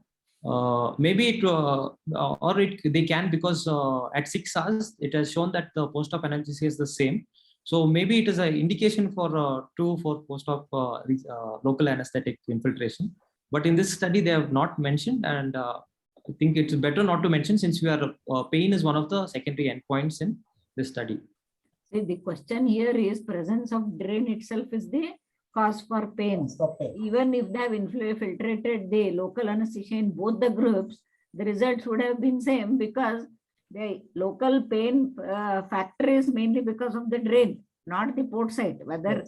Maybe they can, because at 6 hours it has shown that the post-op analysis is the same. So maybe it is an indication for post-op local anesthetic infiltration. But in this study they have not mentioned, and I think it's better not to mention, since we are pain is one of the secondary endpoints in this study. See, the question here is presence of drain itself is the cause for pain. Even if they have infiltrated the local anesthesia in both the groups, the results would have been same, because the local pain factor is mainly because of the drain, not the port site. Whether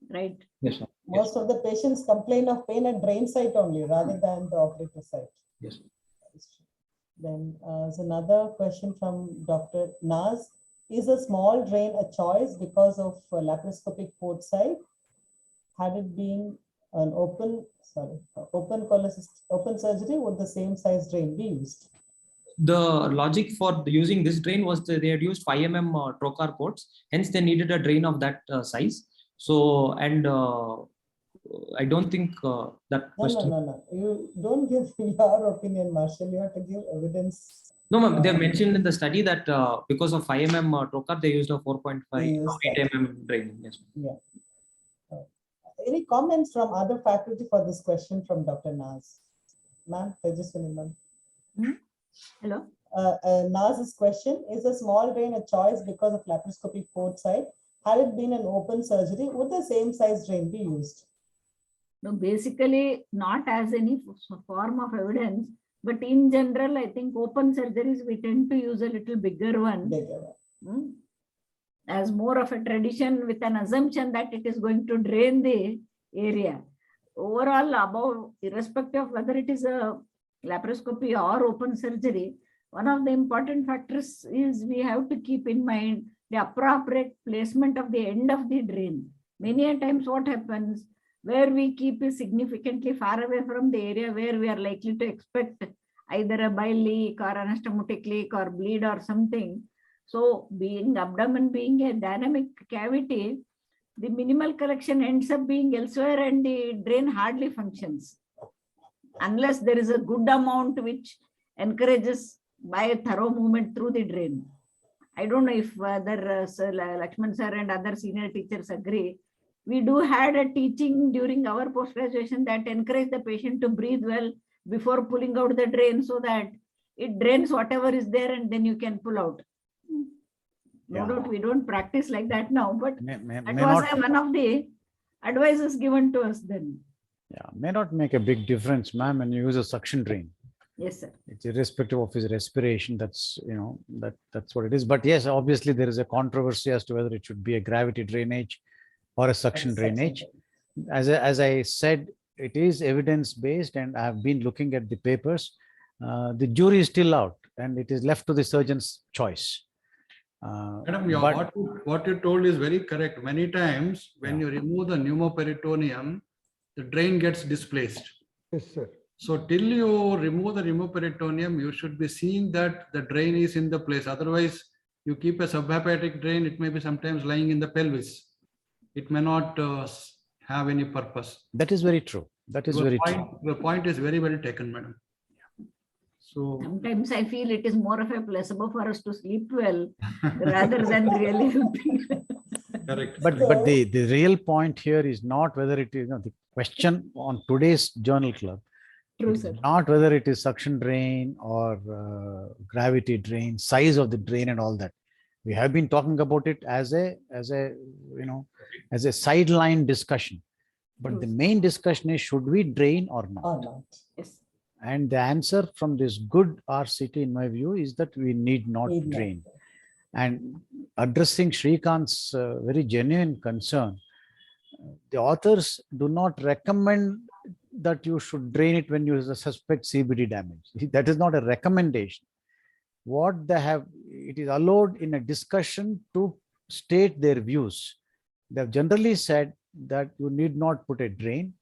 right? Yes, sir. Most of the patients complain of pain at drain site only rather than the operator site. Yes. Then there's another question from Dr. Naz. Is a small drain a choice because of laparoscopic port site? Had it been an open surgery, would the same size drain be used? The logic for using this drain was that they had used 5 mm trocar ports, hence they needed a drain of that size. So, and I don't think that question. No. You don't give your opinion, Marshall. You have to give evidence. No, ma'am. They mentioned in the study that because of 5 mm trocar, they used a 4.5 8 mm drain. Yes. Yeah. Any comments from other faculty for this question from Dr. Naz? Ma'am, Tejaswini ma'am. Hello. Naz's question: is a small drain a choice because of laparoscopic port site? Had it been an open surgery, would the same size drain be used? No, basically not as any form of evidence, but in general, I think open surgeries, we tend to use a little bigger one. As more of a tradition, with an assumption that it is going to drain the area. Overall, irrespective of whether it is a laparoscopy or open surgery, one of the important factors is we have to keep in mind the appropriate placement of the end of the drain. Many a times what happens, where we keep it significantly far away from the area where we are likely to expect either a bile leak or anastomotic leak or bleed or something. So being abdomen being a dynamic cavity, the minimal collection ends up being elsewhere and the drain hardly functions. Unless there is a good amount which encourages by a thorough movement through the drain. I don't know if other Lakshman sir and other senior teachers agree. We do had a teaching during our post-graduation that encourage the patient to breathe well before pulling out the drain, so that it drains whatever is there and then you can pull out. No doubt we don't practice like that now, but that was one of the advices given to us then. Yeah, may not make a big difference, ma'am, when you use a suction drain. Yes, sir. It's irrespective of his respiration. That's, that's what it is. But yes, obviously there is a controversy as to whether it should be a gravity drainage or a suction drainage. As I said, it is evidence based, and I have been looking at the papers. The jury is still out, and it is left to the surgeon's choice. Madam, But what you told is very correct. Many times when you remove the pneumoperitoneum, the drain gets displaced. Yes, sir. So till you remove the pneumoperitoneum, you should be seeing that the drain is in the place. Otherwise, you keep a subhepatic drain, it may be sometimes lying in the pelvis. It may not have any purpose. that is very true. That is very true. The point is very well taken, madam. So Sometimes I feel it is more of a placebo for us to sleep well rather than really helping. correct. But the real point here is not whether it is, the question on today's journal club. True, It's sir. not whether it is suction drain or gravity drain, size of the drain and all that. We have been talking about it as a sideline discussion. But the main discussion is, should we drain or not? Or not. Yes. And the answer from this good RCT, in my view, is that we need not drain. And addressing Shrikant's very genuine concern, the authors do not recommend that you should drain it when you suspect CBD damage. That is not a recommendation. What they have, it is allowed in a discussion to state their views. They have generally said that you need not put a drain,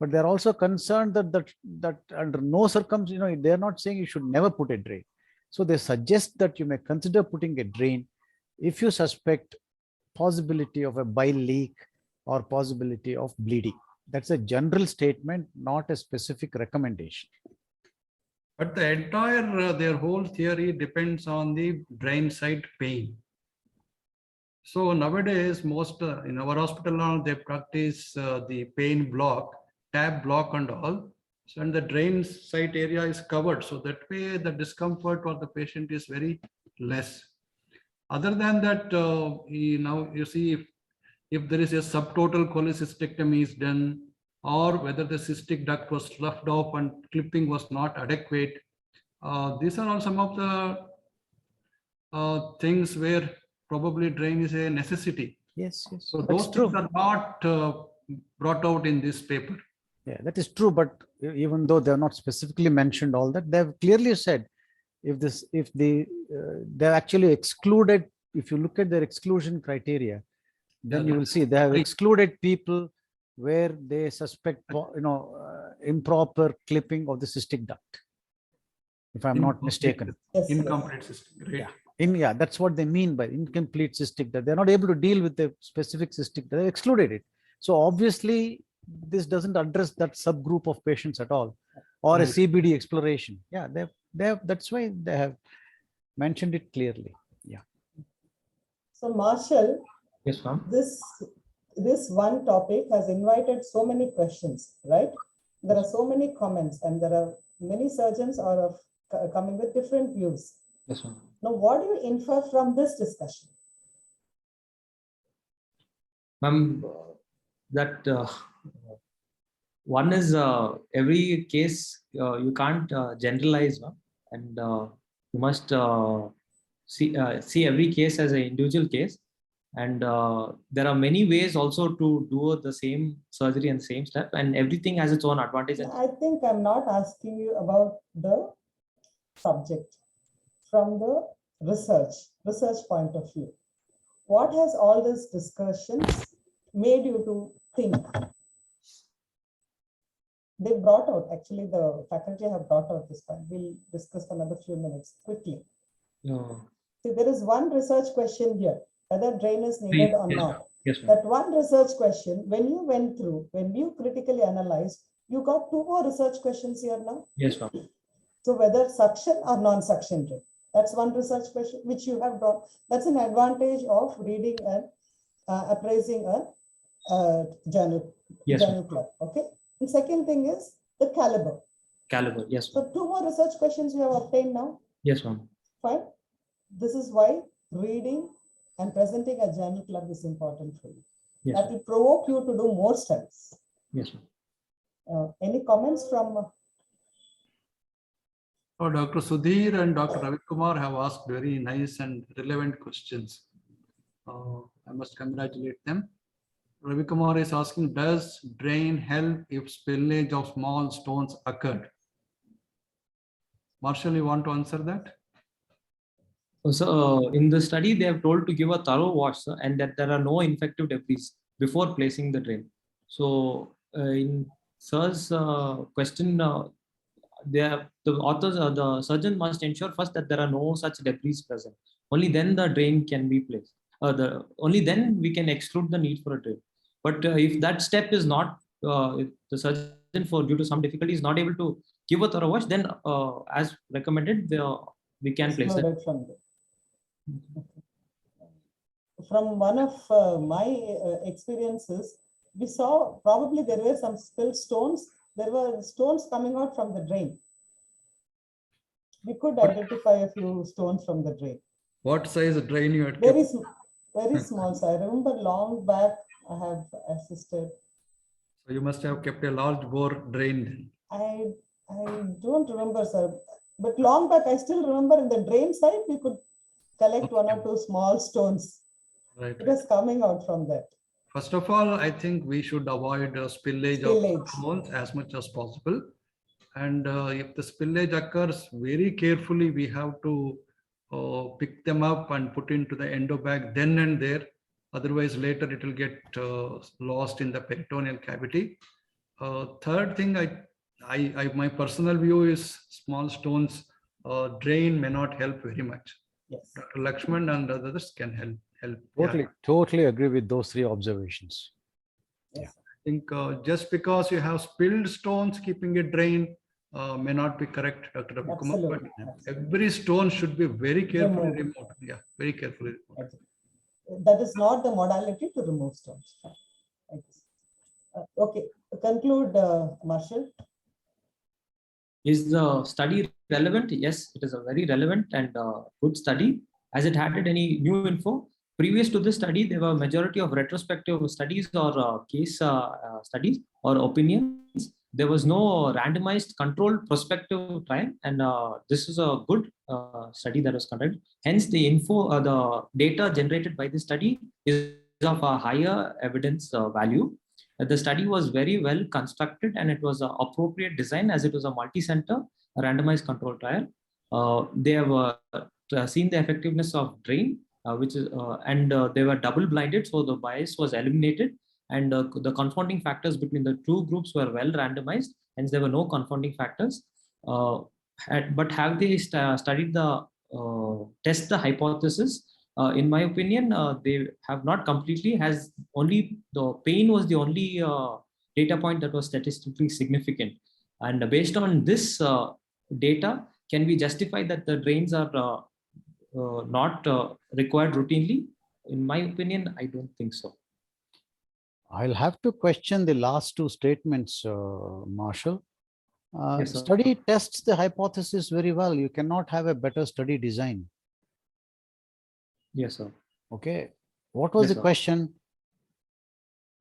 but they're also concerned that under no circumstances, they're not saying you should never put a drain. So they suggest that you may consider putting a drain if you suspect possibility of a bile leak or possibility of bleeding. That's a general statement, not a specific recommendation. But the entire, their whole theory depends on the drain site pain. So nowadays, most in our hospital now, they practice the pain block, tab block and all. So and the drain site area is covered. So that way the discomfort for the patient is very less. Other than that, now you see if there is a subtotal cholecystectomy is done, or whether the cystic duct was sloughed off and clipping was not adequate. These are all some of the things where probably drain is a necessity. Yes. So those things are not brought out in this paper. Yeah, that is true. But even though they are not specifically mentioned all that, they have clearly said they've actually excluded. If you look at their exclusion criteria, then you will see they have excluded people where they suspect improper clipping of the cystic duct, if I'm not mistaken. Incomplete cystic, great. Yeah, that's what they mean by incomplete cystic duct. They're not able to deal with the specific cystic duct. They excluded it. So obviously this doesn't address that subgroup of patients at all, or a CBD exploration. Yeah, that's why they have mentioned it clearly. Yeah. So Marshall, Yes, ma'am. This one topic has invited so many questions, right? There are so many comments, and there are many surgeons are coming with different views. Yes, ma'am. Now, what do you infer from this discussion? Ma'am, that one is every case you can't generalize, ma'am, and you must see every case as an individual case. And there are many ways also to do the same surgery and same step, and everything has its own advantage. I think I'm not asking you about the subject from the research point of view. What has all these discussions made you to think? They brought out, actually the faculty have brought out this point. We'll discuss for another few minutes quickly. No. See, there is one research question here, whether drain is needed or not. Yes, that one research question, when you critically analyzed, you got two more research questions here now. Yes, ma'am. So whether suction or non-suction drain, that's one research question which you have brought. That's an advantage of reading and appraising a journal club. Okay. The second thing is the caliber. Caliber, yes. So two more research questions you have obtained now. Yes, ma'am. Fine. This is why reading and presenting a journal club is important for you. Yes, that will provoke you to do more studies. Yes, ma'am. Any comments from Oh, Dr. Sudhir and Dr. Ravi Kumar have asked very nice and relevant questions. I must congratulate them. Ravi Kumar is asking, does drain help if spillage of small stones occurred? Marshall, you want to answer that? So in the study, they have told to give a thorough wash, sir, and that there are no infective debris before placing the drain. So in sir's question, the authors, the surgeon must ensure first that there are no such debris present. Only then the drain can be placed. Only then we can exclude the need for a drain. But if that step is not, if the surgeon due to some difficulty is not able to give a thorough wash, then as recommended, we can place it. From one of my experiences, we saw probably there were some spilled stones. There were stones coming out from the drain. We could identify a few stones from the drain. What size drain you had? Very small. So I remember long back I have assisted. So you must have kept a large bore drain. I don't remember, sir. But long back, I still remember in the drain side, we could collect one or two small stones. Right. It was coming out from that. First of all, I think we should avoid spillage of stones as much as possible. And if the spillage occurs, very carefully, we have to pick them up and put into the endo bag then and there. Otherwise, later it will get lost in the peritoneal cavity. Third thing, my personal view is small stones drain may not help very much. Yes. Dr. Lakshman and others can help. Totally agree with those three observations. Yes. I think just because you have spilled stones, keeping it drain may not be correct, Dr. Ravi Kumar, but every stone should be very carefully removed. Yeah, very carefully removed. That is not the modality to remove stones. Okay, conclude, Marshall. Is the study relevant? Yes, it is a very relevant and good study. Has it added any new info? Previous to this study, there were majority of retrospective studies or case studies or opinions. There was no randomized controlled prospective trial, and this is a good study that was conducted. Hence, the info, the data generated by this study is of a higher evidence value. The study was very well constructed and it was an appropriate design as it was a multi-center randomized control trial. They have seen the effectiveness of drain, which is they were double blinded, so the bias was eliminated, and the confounding factors between the two groups were well randomized, hence there were no confounding factors. But have they studied the test the hypothesis? In my opinion, they have not completely. Has only the pain was the only data point that was statistically significant, and based on this data, can we justify that the drains are not required routinely? In my opinion, I don't think so. I'll have to question the last two statements, Marshall. Yes, sir. Study tests the hypothesis very well. You cannot have a better study design. Yes, sir. Okay. What was Yes, the sir. question?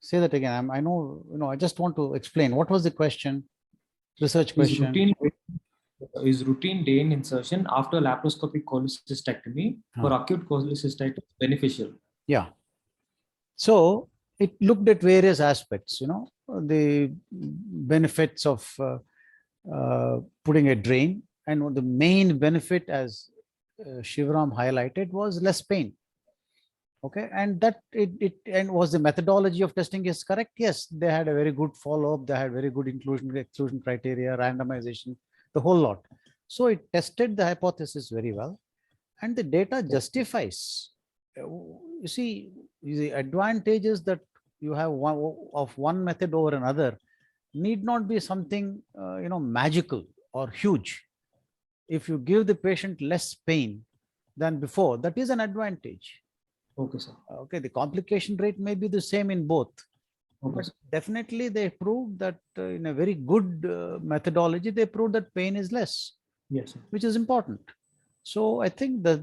Say that again. I know, I just want to explain. What was the question? Research question. Is routine drain insertion after laparoscopic cholecystectomy for acute cholecystitis beneficial? Yeah. So it looked at various aspects, the benefits of putting a drain, and the main benefit, as Shivram highlighted, was less pain. Okay, and that and was the methodology of testing is correct? Yes, they had a very good follow-up. They had very good inclusion exclusion criteria, randomization, the whole lot. So it tested the hypothesis very well, and the data justifies. You see, the advantages that you have one method over another need not be something magical or huge. If you give the patient less pain than before, that is an advantage. Okay, sir. Okay, the complication rate may be the same in both. Okay, but sir. definitely they proved that in a very good methodology, they proved that pain is less. Yes, sir. Which is important. So I think that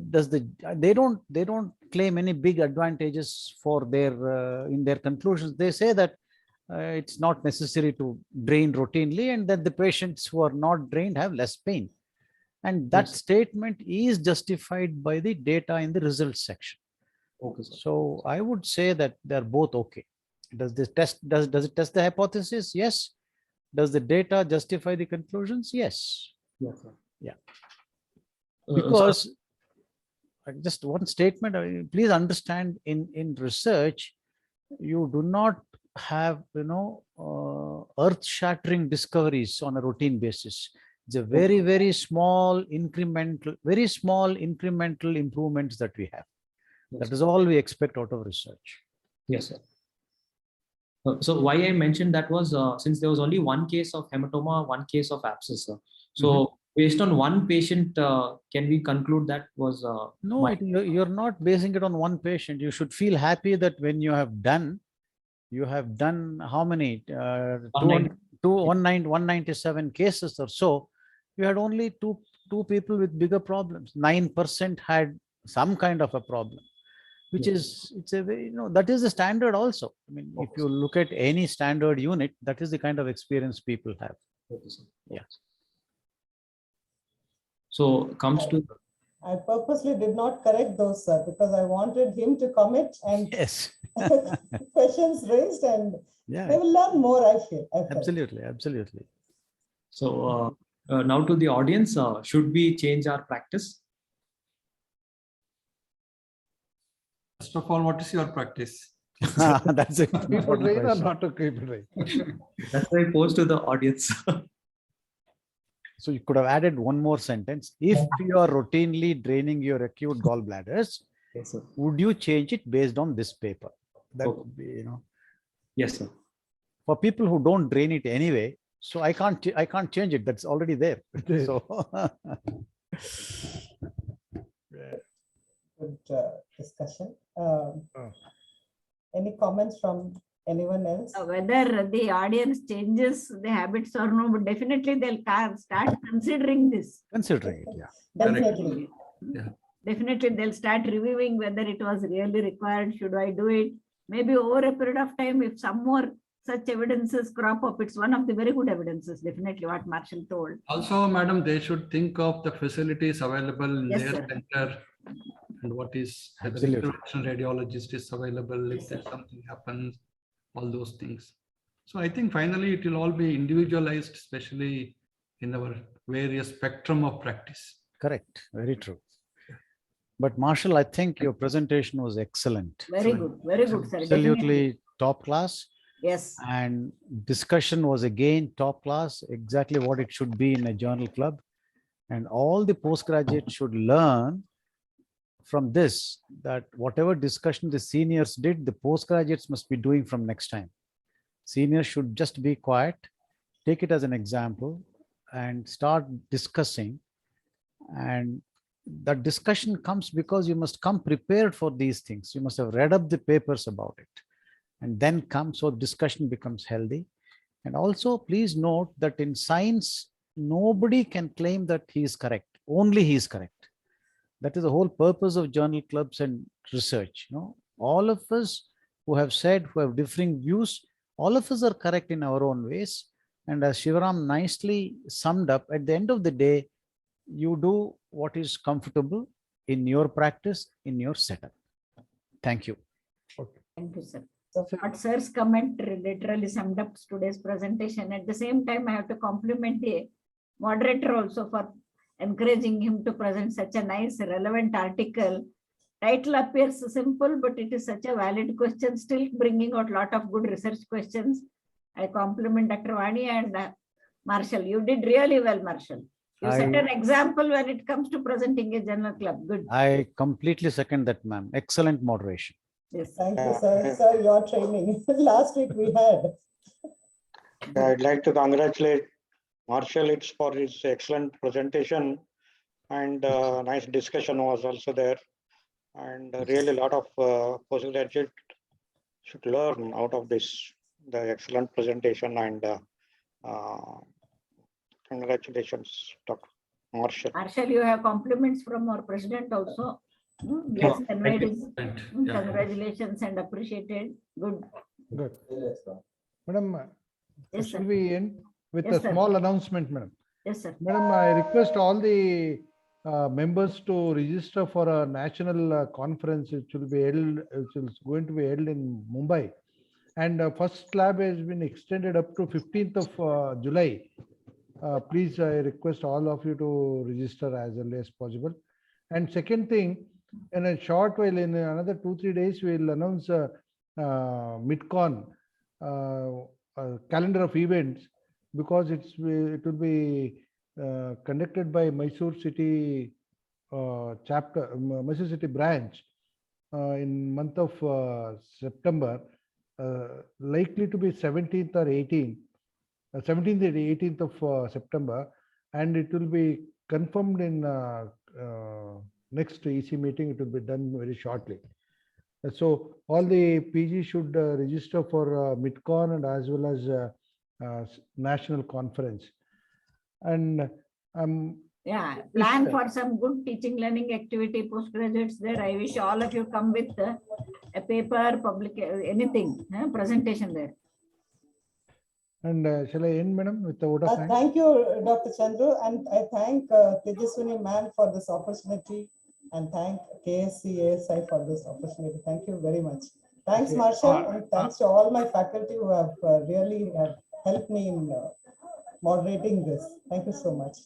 they don't claim any big advantages for their in their conclusions. They say that it's not necessary to drain routinely, and that the patients who are not drained have less pain. And that Yes. statement is justified by the data in the results section. Okay, sir. So I would say that they're both okay. Does it test the hypothesis? Yes. Does the data justify the conclusions? Yes. Yes, sir. Yeah. Sir, Because just one statement, please understand, in research, you do not have, earth-shattering discoveries on a routine basis. It's a very small incremental improvements that we have. yes, That sir. is all we expect out of research. Yes, sir. So why I mentioned that was since there was only one case of hematoma, one case of abscess, sir. So based on one patient, can we conclude that was No, you're not basing it on one patient. You should feel happy that when you have done how many? 197 cases or so. You had only two people with bigger problems. 9% had some kind of a problem, which is, it's a very, that is the standard also. I mean, if you look at any standard unit, that is the kind of experience people have. Okay, sir. Yeah. So comes to I purposely did not correct those, sir, because I wanted him to commit and Yes. questions raised, and Yeah, they will learn more, I feel. absolutely. so now to the audience, should we change our practice? First of all, what is your practice? That's a Keep it important right or question. not to keep it right? That's why I posed to the audience. So you could have added one more sentence. If you are routinely draining your acute gallbladders, Yes, sir. would you change it based on this paper? That Okay. would be, Yes, sir. for people who don't drain it anyway. So I can't change it. That's already there. So Good discussion. Any comments from anyone else? Whether the audience changes the habits or no, but definitely they'll start considering this. Considering it, yeah. Definitely. Yeah. Definitely they'll start reviewing whether it was really required. Should I do it? Maybe over a period of time, if some more such evidences crop up, it's one of the very good evidences, definitely what Marshall told. Also, madam, they should think of the facilities available in Yes, their sir. center and what is the Absolutely. interventional radiologist is available if there's something happens, all those things. So I think finally it will all be individualized, especially in our various spectrum of practice. Correct. Very true. But Marshall, I think your presentation was excellent. Very good, sir. Definitely. Absolutely top class. Yes. And discussion was again top class, exactly what it should be in a journal club. And all the postgraduates should learn from this, that whatever discussion the seniors did, the postgraduates must be doing from next time. Seniors should just be quiet, take it as an example, and start discussing. And that discussion comes because you must come prepared for these things. You must have read up the papers about it and then come, so discussion becomes healthy. And also please note that in science, nobody can claim that he is correct. Only he is correct. That is the whole purpose of journal clubs and research. All of us who have said, who have differing views, all of us are correct in our own ways. And as Shivaram nicely summed up, at the end of the day, you do what is comfortable in your practice, in your setup. Thank you. Thank you, sir. So what sir's comment literally summed up today's presentation. At the same time, I have to compliment the moderator also for encouraging him to present such a nice, relevant article. Title appears simple, but it is such a valid question, still bringing out a lot of good research questions. I compliment Dr. Vani and Marshall. You did really well, Marshall. You set an example when it comes to presenting a journal club. Good. I completely second that, ma'am. Excellent moderation. Yes. Thank you, sir. Sir, your training. Last week we had. I'd like to congratulate Marshall for his excellent presentation, and nice discussion was also there. And really a lot of postgraduate should learn out of this, the excellent presentation, and congratulations, Dr. Marshall. Marshall, you have compliments from our president also. Yes, conveyed his congratulations and appreciated. Good. Good. Madam, Yes, shall sir. we end with Yes, a sir. small announcement, madam? Yes, sir. Madam, I request all the members to register for a national conference which will be held, which is going to be held in Mumbai. And first slab has been extended up to 15th of July. Please, I request all of you to register as early as possible. And second thing, in a short while, in another 2-3 days, we will announce MidCon calendar of events, because it will be conducted by Mysore City chapter, Mysore City branch in month of September, likely to be 17th or 18th, 17th and 18th of September, and it will be confirmed in next EC meeting. It will be done very shortly. So all the PG should register for MidCon and as well as national conference. And yeah, plan for some good teaching learning activity, postgraduates there. I wish all of you come with a paper, public, anything, presentation there. And shall I end, madam, with the vote of thanks? Thank you, Dr. Chandru, and I thank Tejaswini ma'am for this opportunity, and thank KSCASI for this opportunity. Thank you very much. Thanks, Marshall, and thanks to all my faculty who have really helped me in moderating this. Thank you so much.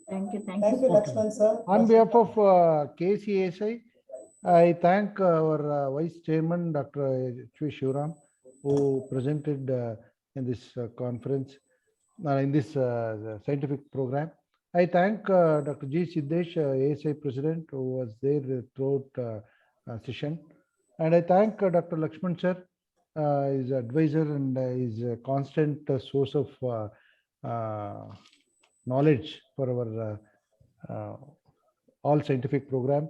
Thank you. Thank you, Lakshman sir. On behalf of KCSI, I thank our Vice Chairman, Dr. H.V. Shivram, who presented in this conference, in this scientific program. I thank Dr. G. Siddesh, ASI President, who was there throughout session. And I thank Dr. Lakshman sir, his advisor and his constant source of knowledge for our all scientific programs.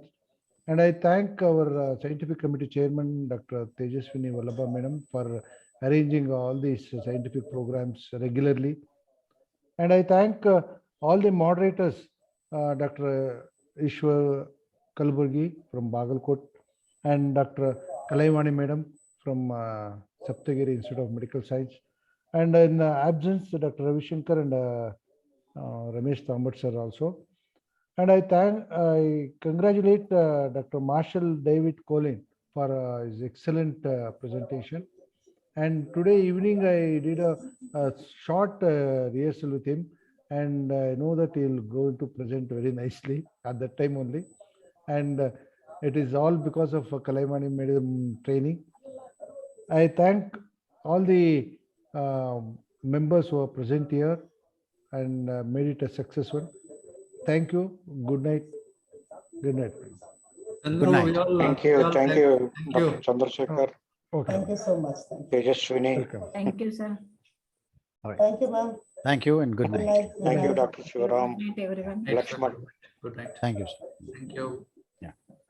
And I thank our scientific committee chairman, Dr. Tejaswini Vallabha Madam, for arranging all these scientific programs regularly. And I thank all the moderators, Dr. Ishwar Kalburgi from Bagalkot and Dr. Kalaivani Madam from Saptagiri Institute of Medical Science. And in absence, Dr. Ravi Shankar and Ramesh Tambat sir also. And I congratulate Dr. Marshall David Colin for his excellent presentation. And today evening, I did a short rehearsal with him, and I know that he'll go to present very nicely at that time only. And it is all because of Kalaimani Madam training. I thank all the members who are present here and made it a successful. Thank you. Good night. Good night. Good night. Thank you, Dr. Chandrasekhar. Okay. Thank you so much. Thank you. Tejaswini. Thank you, sir. Thank you, ma'am. Thank you and good night. Thank you, Dr. Shivaram. Good night, everyone. Good night. Lakshman. Good night. Thank you, sir. Thank you.